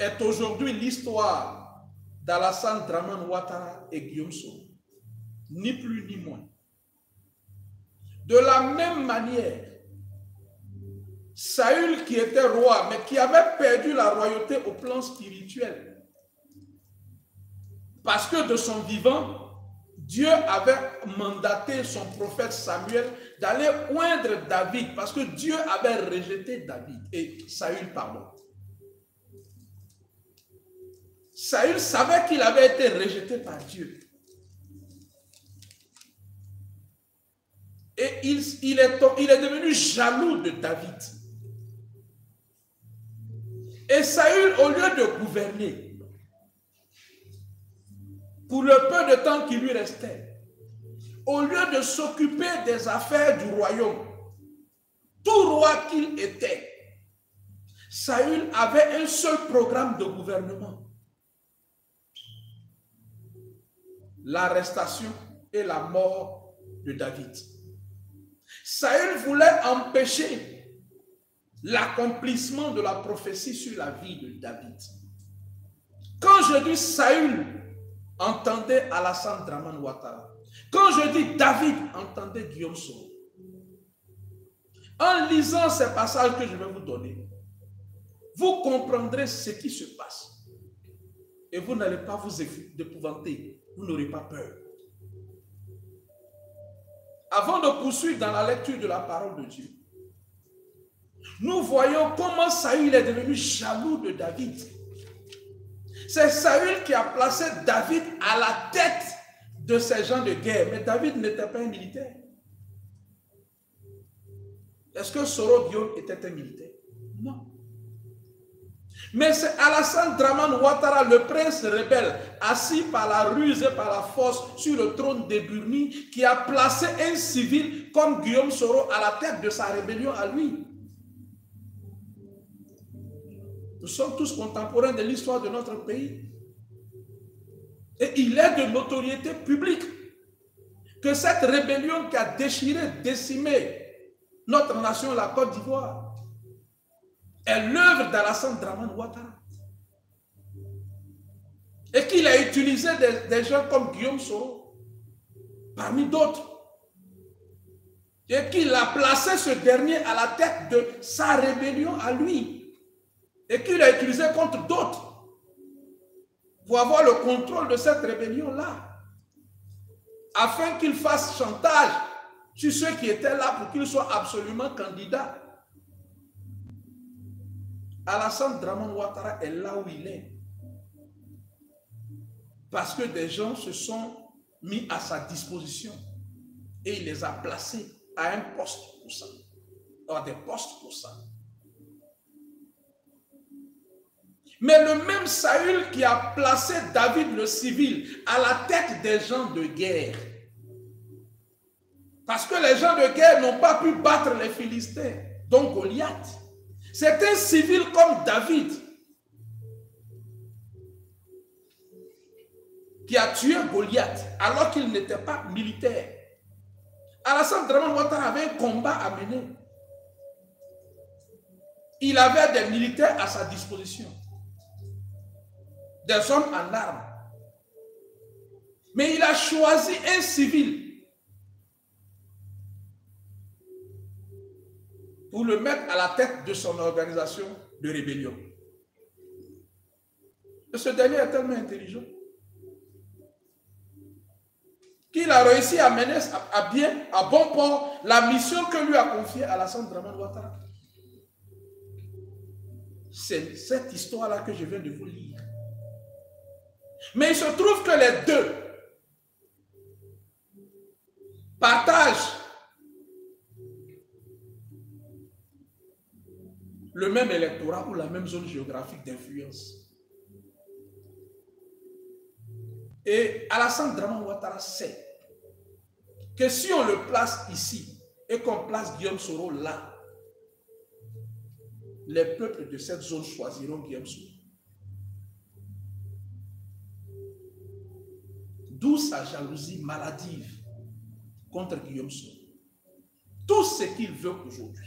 est aujourd'hui l'histoire d'Alassane Dramane Ouattara et Guillaume Soro. Ni plus ni moins. De la même manière, Saül qui était roi, mais qui avait perdu la royauté au plan spirituel, parce que de son vivant, Dieu avait mandaté son prophète Samuel d'aller oindre David parce que Dieu avait rejeté David et Saül, pardon. Saül savait qu'il avait été rejeté par Dieu. Et il est devenu jaloux de David. Et Saül, au lieu de gouverner, pour le peu de temps qui lui restait, au lieu de s'occuper des affaires du royaume, tout roi qu'il était, Saül avait un seul programme de gouvernement. L'arrestation et la mort de David. Saül voulait empêcher l'accomplissement de la prophétie sur la vie de David. Quand je dis Saül, entendez Alassane Dramane Ouattara. Quand je dis David, entendez Guillaume Soro. En lisant ces passages que je vais vous donner, vous comprendrez ce qui se passe. Et vous n'allez pas vous épouvanter. Vous n'aurez pas peur. Avant de poursuivre dans la lecture de la parole de Dieu, nous voyons comment Saül est devenu jaloux de David. C'est Saül qui a placé David à la tête de ces gens de guerre. Mais David n'était pas un militaire. Est-ce que Soro Guillaume était un militaire? Non. Mais c'est Alassane Dramane Ouattara, le prince rebelle, assis par la ruse et par la force sur le trône de Burni, qui a placé un civil comme Guillaume Soro à la tête de sa rébellion à lui. Nous sommes tous contemporains de l'histoire de notre pays. Et il est de notoriété publique que cette rébellion qui a déchiré, décimé notre nation, la Côte d'Ivoire, est l'œuvre d'Alassane Dramane Ouattara. Et qu'il a utilisé des gens comme Guillaume Soro, parmi d'autres. Et qu'il a placé ce dernier à la tête de sa rébellion à lui. Et qu'il a utilisé contre d'autres pour avoir le contrôle de cette rébellion-là. Afin qu'il fasse chantage sur ceux qui étaient là pour qu'ils soient absolument candidats. Alassane Dramane Ouattara est là où il est. Parce que des gens se sont mis à sa disposition. Et il les a placés à un poste pour ça. À des postes pour ça. Mais le même Saül qui a placé David le civil à la tête des gens de guerre. Parce que les gens de guerre n'ont pas pu battre les Philistins, donc Goliath. C'est un civil comme David qui a tué Goliath alors qu'il n'était pas militaire. Alassane Dramane Ouattara avait un combat à mener. Il avait des militaires à sa disposition. Des hommes en armes. Mais il a choisi un civil pour le mettre à la tête de son organisation de rébellion. Et ce dernier est tellement intelligent qu'il a réussi à mener à bon port la mission que lui a confiée Alassane Dramane Ouattara. C'est cette histoire-là que je viens de vous lire. Mais il se trouve que les deux partagent le même électorat ou la même zone géographique d'influence. Et Alassane Dramane Ouattara sait que si on le place ici et qu'on place Guillaume Soro là, les peuples de cette zone choisiront Guillaume Soro. D'où sa jalousie maladive contre Guillaume Soro. Tout ce qu'il veut aujourd'hui,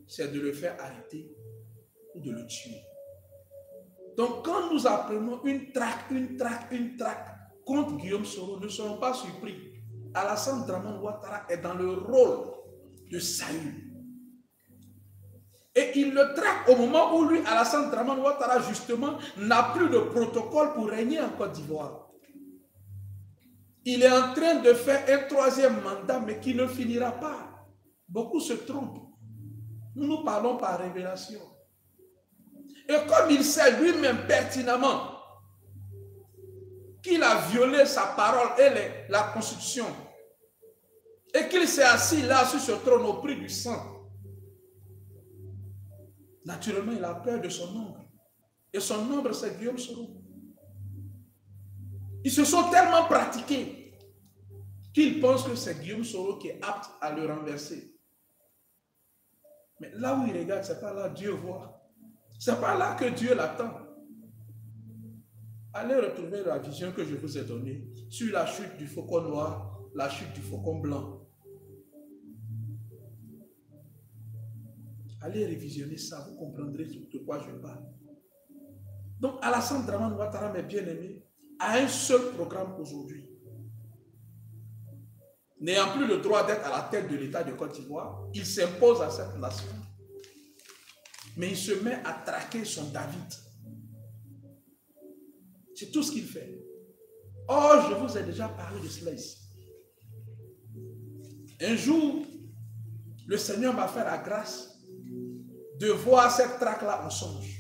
c'est de le faire arrêter ou de le tuer. Donc quand nous apprenons une traque contre Guillaume Soro, ne soyons pas surpris. Alassane Dramane Ouattara est dans le rôle de Saül. Et il le traque au moment où lui, Alassane Dramane Ouattara, justement, n'a plus de protocole pour régner en Côte d'Ivoire. il est en train de faire un troisième mandat, mais qui ne finira pas. Beaucoup se trompent. Nous parlons par révélation. Et comme il sait lui-même pertinemment qu'il a violé sa parole et la Constitution, et qu'il s'est assis là sur ce trône au prix du sang, naturellement, il a peur de son ombre. Et son ombre, c'est Guillaume Soro. Ils se sont tellement pratiqués qu'ils pensent que c'est Guillaume Soro qui est apte à le renverser. Mais là où il regarde, ce n'est pas là que Dieu voit. Ce n'est pas là que Dieu l'attend. Allez retrouver la vision que je vous ai donnée sur la chute du faucon noir, la chute du faucon blanc. Allez révisionner ça, vous comprendrez de quoi je parle. Donc, Alassane Dramane Ouattara, mes bien-aimés, a un seul programme aujourd'hui. N'ayant plus le droit d'être à la tête de l'État de Côte d'Ivoire, il s'impose à cette nation. Mais il se met à traquer son David. C'est tout ce qu'il fait. Or, je vous ai déjà parlé de cela ici. Un jour, le Seigneur m'a fait la grâce de voir cette traque-là en songe.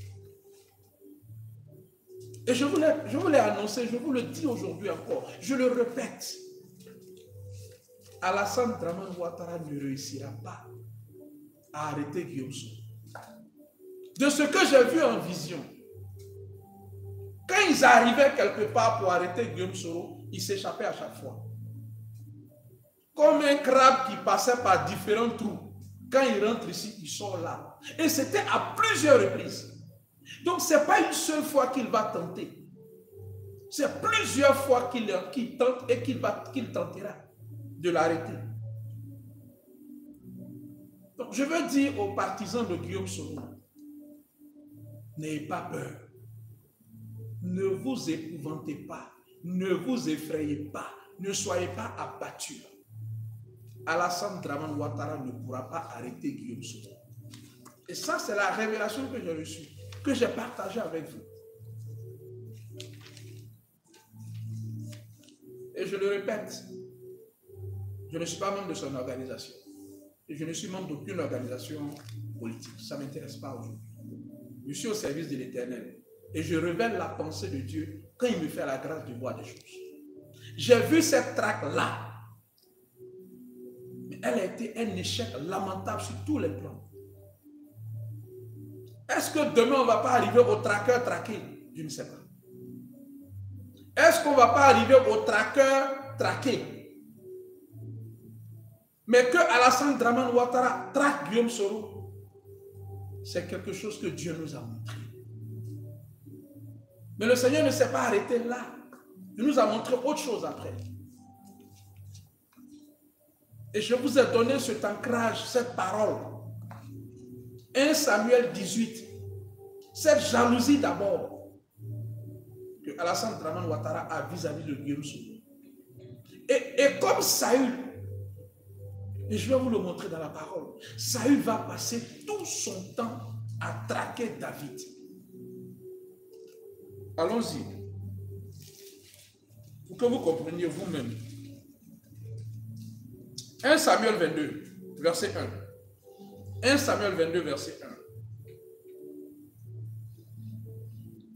Et je vous l'ai annoncé, je vous le dis aujourd'hui encore, je le répète. Alassane Dramane Ouattara ne réussira pas à arrêter Guillaume Soro. De ce que j'ai vu en vision, quand ils arrivaient quelque part pour arrêter Guillaume Soro, ils s'échappaient à chaque fois. Comme un crabe qui passait par différents trous. Quand il rentre ici, il sort là. Et c'était à plusieurs reprises. Donc, ce n'est pas une seule fois qu'il va tenter. C'est plusieurs fois qu'il tente et qu'il tentera de l'arrêter. Donc, je veux dire aux partisans de Guillaume Soro, n'ayez pas peur. Ne vous épouvantez pas. Ne vous effrayez pas. Ne soyez pas abattus. Alassane Dramane Ouattara ne pourra pas arrêter Guillaume Soro. Et ça, c'est la révélation que j'ai reçue, que j'ai partagée avec vous. Et je le répète, je ne suis pas membre de son organisation. Et je ne suis membre d'aucune organisation politique. Ça ne m'intéresse pas aujourd'hui. Je suis au service de l'Éternel. Et je révèle la pensée de Dieu quand il me fait la grâce de voir des choses. J'ai vu cette traque-là. Mais elle a été un échec lamentable sur tous les plans. Est-ce que demain on ne va pas arriver au traqueur traqué? Je ne sais pas. Est-ce qu'on ne va pas arriver au traqueur traqué? Mais que Alassane Dramane Ouattara traque Guillaume Soro, c'est quelque chose que Dieu nous a montré. Mais le Seigneur ne s'est pas arrêté là. Il nous a montré autre chose après. Et je vous ai donné cet ancrage, cette parole. 1 Samuel 18. Cette jalousie d'abord que Alassane Dramane Ouattara a vis-à-vis de Guillaume Soro. Et comme Saül, et je vais vous le montrer dans la parole, Saül va passer tout son temps à traquer David. Allons-y. Pour que vous compreniez vous-même. 1 Samuel 22, verset 1. 1 Samuel 22, verset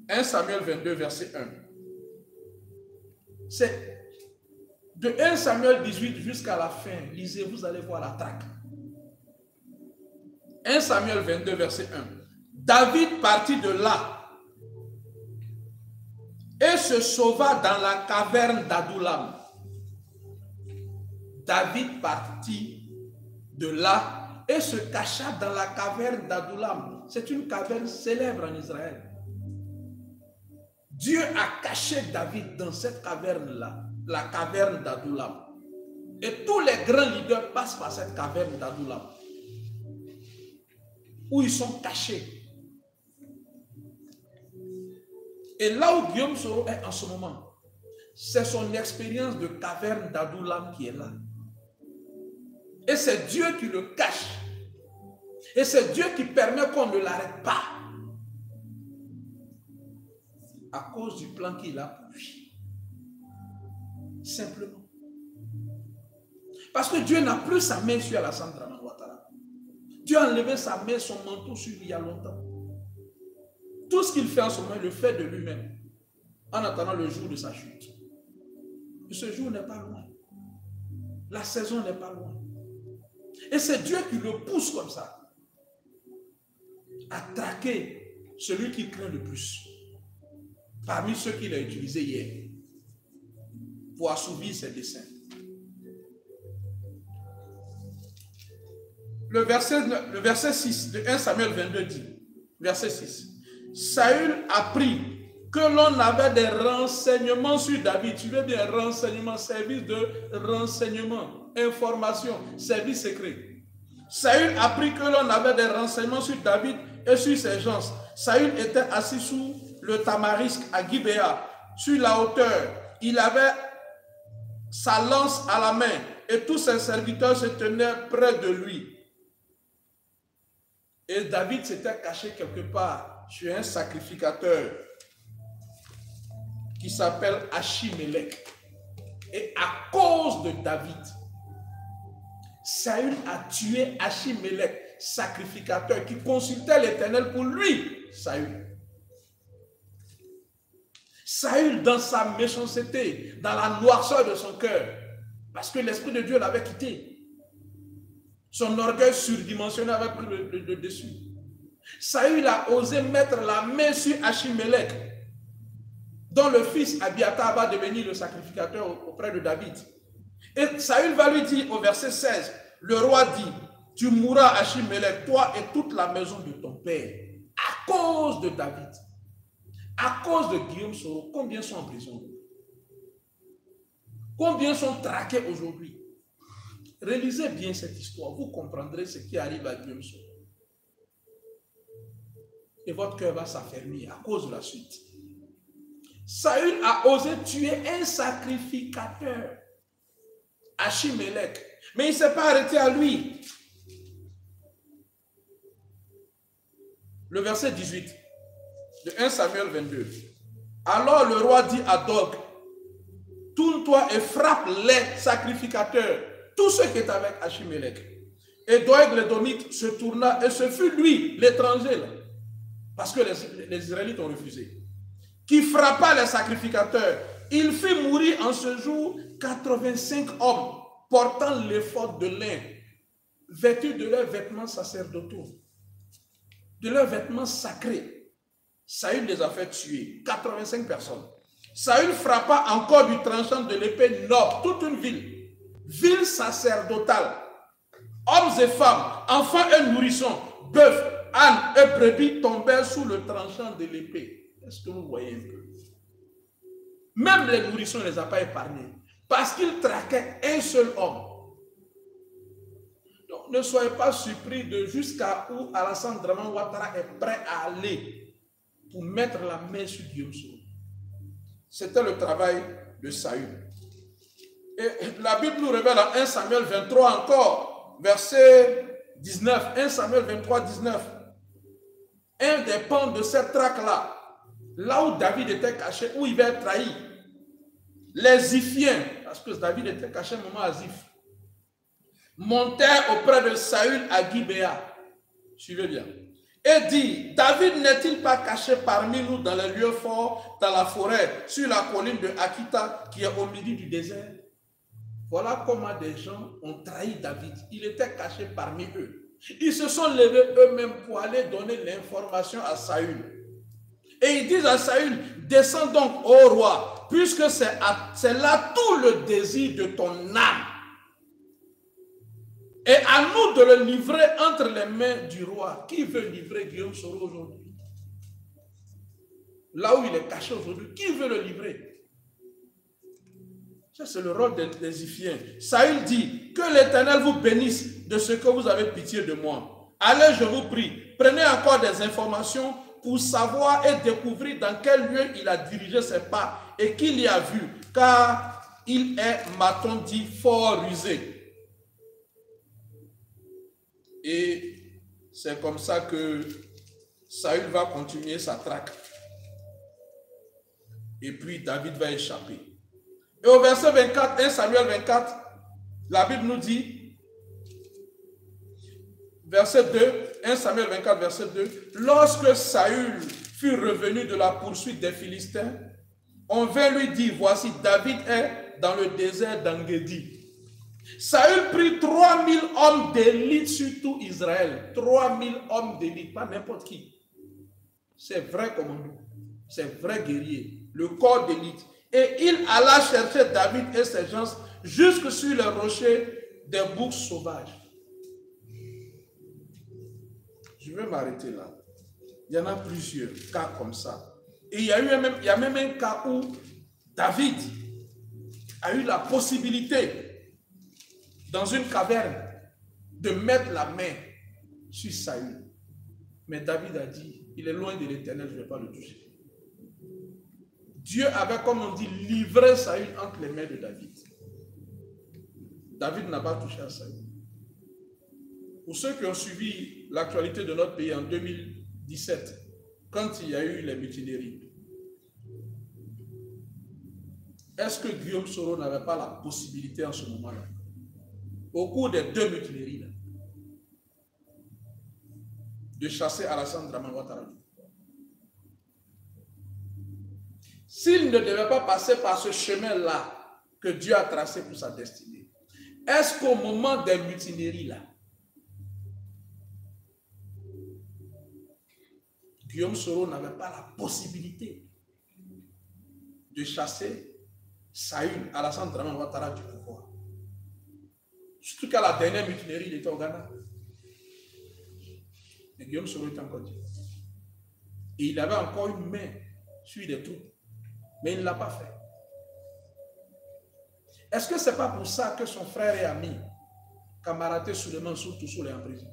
1. 1 Samuel 22, verset 1. C'est de 1 Samuel 18 jusqu'à la fin. Lisez, vous allez voir la traque. 1 Samuel 22, verset 1. David partit de là et se sauva dans la caverne d'Adullam. David partit de là et se cacha dans la caverne d'Adullam. C'est une caverne célèbre en Israël. Dieu a caché David dans cette caverne-là, la caverne d'Adullam. Et tous les grands leaders passent par cette caverne d'Adullam, où ils sont cachés. Et là où Guillaume Soro est en ce moment, c'est son expérience de caverne d'Adullam qui est là. Et c'est Dieu qui le cache. Et c'est Dieu qui permet qu'on ne l'arrête pas. À cause du plan qu'il a pour lui. Simplement. Parce que Dieu n'a plus sa main sur Alassane Dramane Ouattara. Dieu a enlevé sa main, son manteau sur lui il y a longtemps. Tout ce qu'il fait en ce moment, il le fait de lui-même, en attendant le jour de sa chute. Et ce jour n'est pas loin. La saison n'est pas loin. Et c'est Dieu qui le pousse comme ça à traquer celui qu'il craint le plus parmi ceux qu'il a utilisés hier pour assouvir ses desseins. Le verset 6 de 1 Samuel 22 dit, verset 6, Saül apprit que l'on avait des renseignements sur David. Tu veux bien, renseignements, service de renseignement, information, service secret. Saül apprit que l'on avait des renseignements sur David et sur ses gens. Saül était assis sous le tamarisque à Gibéa, sur la hauteur. Il avait sa lance à la main et tous ses serviteurs se tenaient près de lui. Et David s'était caché quelque part chez un sacrificateur qui s'appelle Achimelech. Et à cause de David, Saül a tué Achimelech, sacrificateur qui consultait l'Éternel pour lui, Saül. Saül, dans sa méchanceté, dans la noirceur de son cœur, parce que l'Esprit de Dieu l'avait quitté, son orgueil surdimensionné avait pris le dessus. Saül a osé mettre la main sur Achimelech, dont le fils Abiatar va devenir le sacrificateur auprès de David. Et Saül va lui dire au verset 16, le roi dit, tu mourras Achimelech, toi et toute la maison de ton père, à cause de David, à cause de Guillaume Soro. Combien sont en prison? Combien sont traqués aujourd'hui? Réalisez bien cette histoire, vous comprendrez ce qui arrive à Guillaume Soro. Et votre cœur va s'affermir à cause de la suite. Saül a osé tuer un sacrificateur, Achimelech, mais il ne s'est pas arrêté à lui. Le verset 18 de 1 Samuel 22. Alors le roi dit à Dog, tourne-toi et frappe les sacrificateurs, tous ceux qui étaient avec Achimelech. Et Doeg l'Édomite se tourna et ce fut lui, l'étranger, parce que les Israélites ont refusé, qui frappa les sacrificateurs. Il fit mourir en ce jour 85 hommes portant l'éphod de lin, vêtus de leurs vêtements sacerdotaux, de leurs vêtements sacrés. Saül les a fait tuer, 85 personnes. Saül frappa encore du tranchant de l'épée noble toute une ville sacerdotale. Hommes et femmes, enfants et nourrissons, bœufs, ânes et brebis tombèrent sous le tranchant de l'épée. Est-ce que vous voyez un peu? Même les nourrissons ne les a pas épargnés, parce qu'ils traquaient un seul homme. Donc ne soyez pas surpris de jusqu'à où Alassane Dramane Ouattara est prêt à aller pour mettre la main sur Guillaume Soro. C'était le travail de Saül. Et la Bible nous révèle en 1 Samuel 23 encore, verset 19, 1 Samuel 23, 19. Un des pans de cette traque-là, là où David était caché, où il va être trahi, les Ziphiens, parce que David était caché un moment à Ziph, montèrent auprès de Saül à Gibéa. Suivez bien. Et dit, David n'est-il pas caché parmi nous dans les lieux forts, dans la forêt, sur la colline de Akita qui est au milieu du désert? Voilà comment des gens ont trahi David. Il était caché parmi eux. Ils se sont levés eux-mêmes pour aller donner l'information à Saül. Et ils disent à Saül, descends donc au roi, puisque c'est là tout le désir de ton âme. Et à nous de le livrer entre les mains du roi. Qui veut livrer Guillaume Soro aujourd'hui? Là où il est caché aujourd'hui, qui veut le livrer? Ça, c'est le rôle des Ziphiens. Saül dit, que l'Éternel vous bénisse de ce que vous avez pitié de moi. Allez, je vous prie, prenez encore des informations pour savoir et découvrir dans quel lieu il a dirigé ses pas et qui l'y a vu, car il est, m'a-t-on dit, fort rusé. Et c'est comme ça que Saül va continuer sa traque. Et puis David va échapper. Et au verset 24, 1 Samuel 24, La Bible nous dit, verset 2, 1 Samuel 24, verset 2, lorsque Saül fut revenu de la poursuite des Philistins, on vint lui dire, voici, David est dans le désert d'Engedi. Saül prit 3000 hommes d'élite sur tout Israël. 3000 hommes d'élite, pas n'importe qui. C'est vrai commando, c'est vrai guerrier, le corps d'élite. Et il alla chercher David et ses gens jusque sur les rochers des boucs sauvages. Je vais m'arrêter là. Il y en a plusieurs cas comme ça. Et il y a même un cas où David a eu la possibilité, dans une caverne, de mettre la main sur Saül. Mais David a dit, il est loin de l'Éternel, je ne vais pas le toucher. Dieu avait, comme on dit, livré Saül entre les mains de David. David n'a pas touché à Saül. Pour ceux qui ont suivi l'actualité de notre pays en 2017, quand il y a eu les mutineries, est-ce que Guillaume Soro n'avait pas la possibilité en ce moment-là, au cours des 2 mutineries, là, de chasser Alassane Dramane Ouattara? S'il ne devait pas passer par ce chemin-là que Dieu a tracé pour sa destinée, est-ce qu'au moment des mutineries, là, Guillaume Soro n'avait pas la possibilité de chasser Saül, Alassane Dramane Ouattara du pouvoir? Surtout qu'à la dernière mutinerie, il était au Ghana. Et Guillaume Soro était encore dit. Et il avait encore une main sur des troupes. Mais il ne l'a pas fait. Est-ce que ce n'est pas pour ça que son frère et ami, Kamaraté Souleymane Soul est en prison?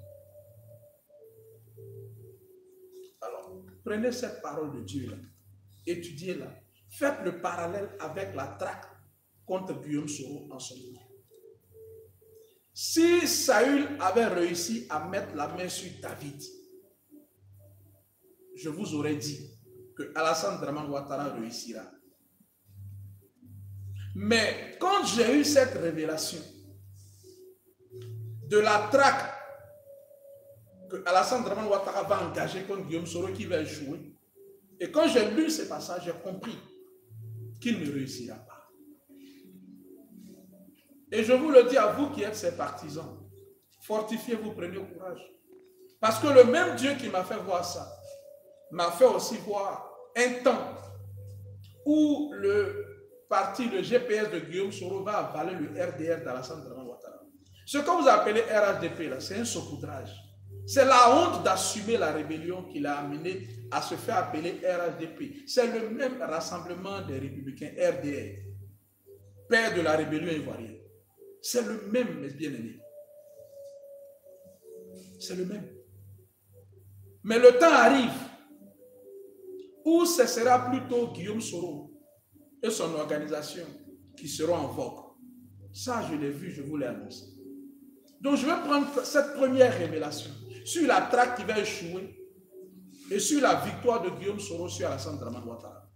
Alors, prenez cette parole de Dieu là, étudiez-la, faites le parallèle avec la traque contre Guillaume Soro en ce moment. Si Saül avait réussi à mettre la main sur David, je vous aurais dit que Alassane Dramane Ouattara réussira. Mais quand j'ai eu cette révélation de la traque que Alassane Dramane Ouattara va engager contre Guillaume Soro qui va échouer, et quand j'ai lu ce passage, j'ai compris qu'il ne réussira pas. Et je vous le dis à vous qui êtes ses partisans, fortifiez-vous, prenez courage. Parce que le même Dieu qui m'a fait voir ça, m'a fait aussi voir un temps où le parti, le GPS de Guillaume Soro va avaler le RDR d'Alassane Dramane Ouattara. Ce que vous appelez RHDP, là, c'est un saupoudrage. C'est la honte d'assumer la rébellion qui l'a amené à se faire appeler RHDP. C'est le même rassemblement des républicains, RDR, père de la rébellion ivoirienne. C'est le même, mes bien-aimés. C'est le même. Mais le temps arrive où ce sera plutôt Guillaume Soro et son organisation qui seront en vogue. Ça, je l'ai vu, je vous l'ai annoncé. Donc, je vais prendre cette première révélation sur la traque qui va échouer et sur la victoire de Guillaume Soro sur Alassane Dramane Ouattara.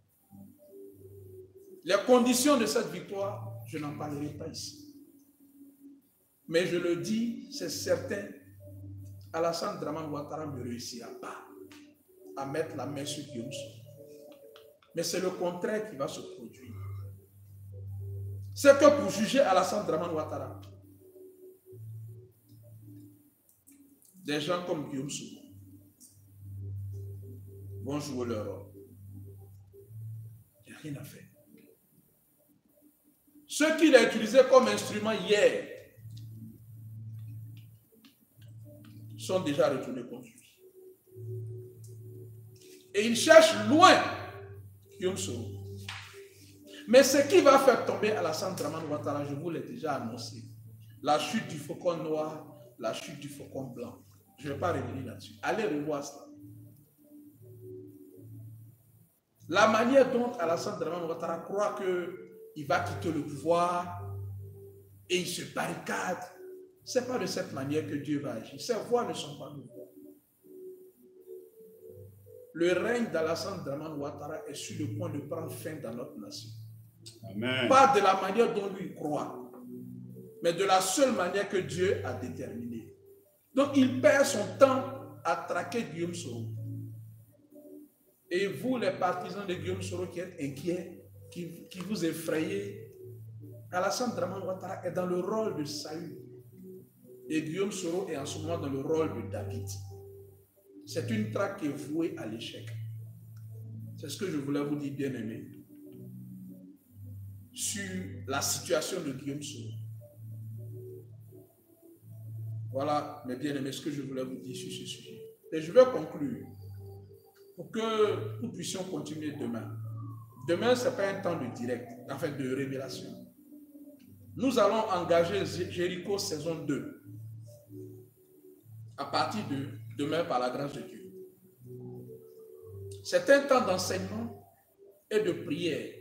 Les conditions de cette victoire, je n'en parlerai pas ici. Mais je le dis, c'est certain, Alassane Dramane Ouattara ne réussira pas à mettre la main sur Guillaume Soro. Mais c'est le contraire qui va se produire. C'est que pour juger Alassane Dramane Ouattara, des gens comme Guillaume Soro vont jouer leur rôle. Il n'y a rien à faire. Ceux qu'il a utilisés comme instrument hier sont déjà retournés contre lui. Et il cherche loin Guillaume Soro. Mais ce qui va faire tomber Alassane Dramane Ouattara, je vous l'ai déjà annoncé. La chute du faucon noir, la chute du faucon blanc. Je ne vais pas revenir là-dessus. Allez revoir ça. La manière dont Alassane Dramane Ouattara croit qu'il va quitter le pouvoir et il se barricade, ce n'est pas de cette manière que Dieu va agir. Ces voix ne sont pas nos voix. Le règne d'Alassane Dramane Ouattara est sur le point de prendre fin dans notre nation. Amen. Pas de la manière dont lui croit. mais de la seule manière que Dieu a déterminée. Donc, il perd son temps à traquer Guillaume Soro. Et vous, les partisans de Guillaume Soro qui êtes inquiets, qui vous effrayez, Alassane Dramane Ouattara est dans le rôle de Saül. Et Guillaume Soro est en ce moment dans le rôle de David. C'est une traque qui est vouée à l'échec. C'est ce que je voulais vous dire, bien-aimés, sur la situation de Guillaume Soro. Voilà, mes bien-aimés, ce que je voulais vous dire sur ce sujet. Et je vais conclure pour que nous puissions continuer demain. Demain, ce n'est pas un temps de direct, enfin de révélation. Nous allons engager Jéricho saison 2 à partir de demain par la grâce de Dieu. C'est un temps d'enseignement et de prière.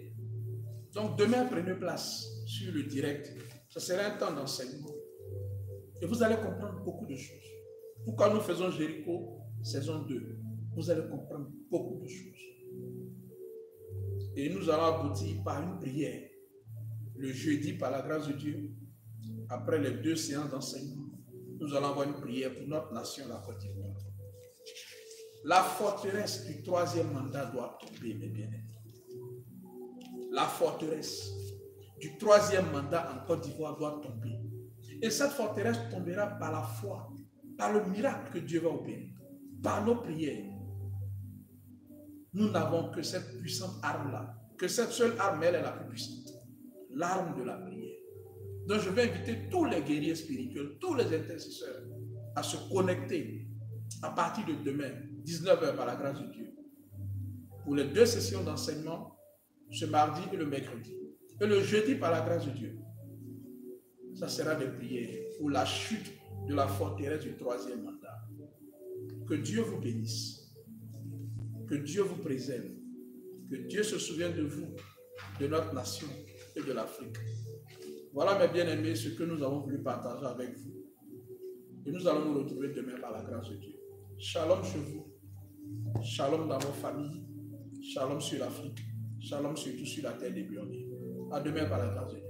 Donc demain, prenez place sur le direct. Ce sera un temps d'enseignement. Et vous allez comprendre beaucoup de choses. Pourquoi nous faisons Jéricho saison 2? Vous allez comprendre beaucoup de choses. Et nous allons aboutir par une prière. Le jeudi, par la grâce de Dieu, après les 2 séances d'enseignement, nous allons avoir une prière pour notre nation, la Côte d'Ivoire. La forteresse du 3e mandat doit tomber, mes bien-aimés. La forteresse du 3e mandat en Côte d'Ivoire doit tomber. Et cette forteresse tombera par la foi, par le miracle que Dieu va opérer, par nos prières. Nous n'avons que cette puissante arme-là, que cette seule arme, elle est la plus puissante. L'arme de la prière. Donc je vais inviter tous les guerriers spirituels, tous les intercesseurs à se connecter à partir de demain, 19h par la grâce de Dieu, pour les 2 sessions d'enseignement, ce mardi et le mercredi. Et le jeudi par la grâce de Dieu, ça sera des prières pour la chute de la forteresse du 3e mandat. Que Dieu vous bénisse, que Dieu vous préserve, que Dieu se souvienne de vous, de notre nation et de l'Afrique. Voilà, mes bien-aimés, ce que nous avons voulu partager avec vous. Et nous allons nous retrouver demain par la grâce de Dieu. Shalom chez vous, shalom dans vos familles, shalom sur l'Afrique, shalom surtout sur la terre des Bioniers. À demain par la grâce de Dieu.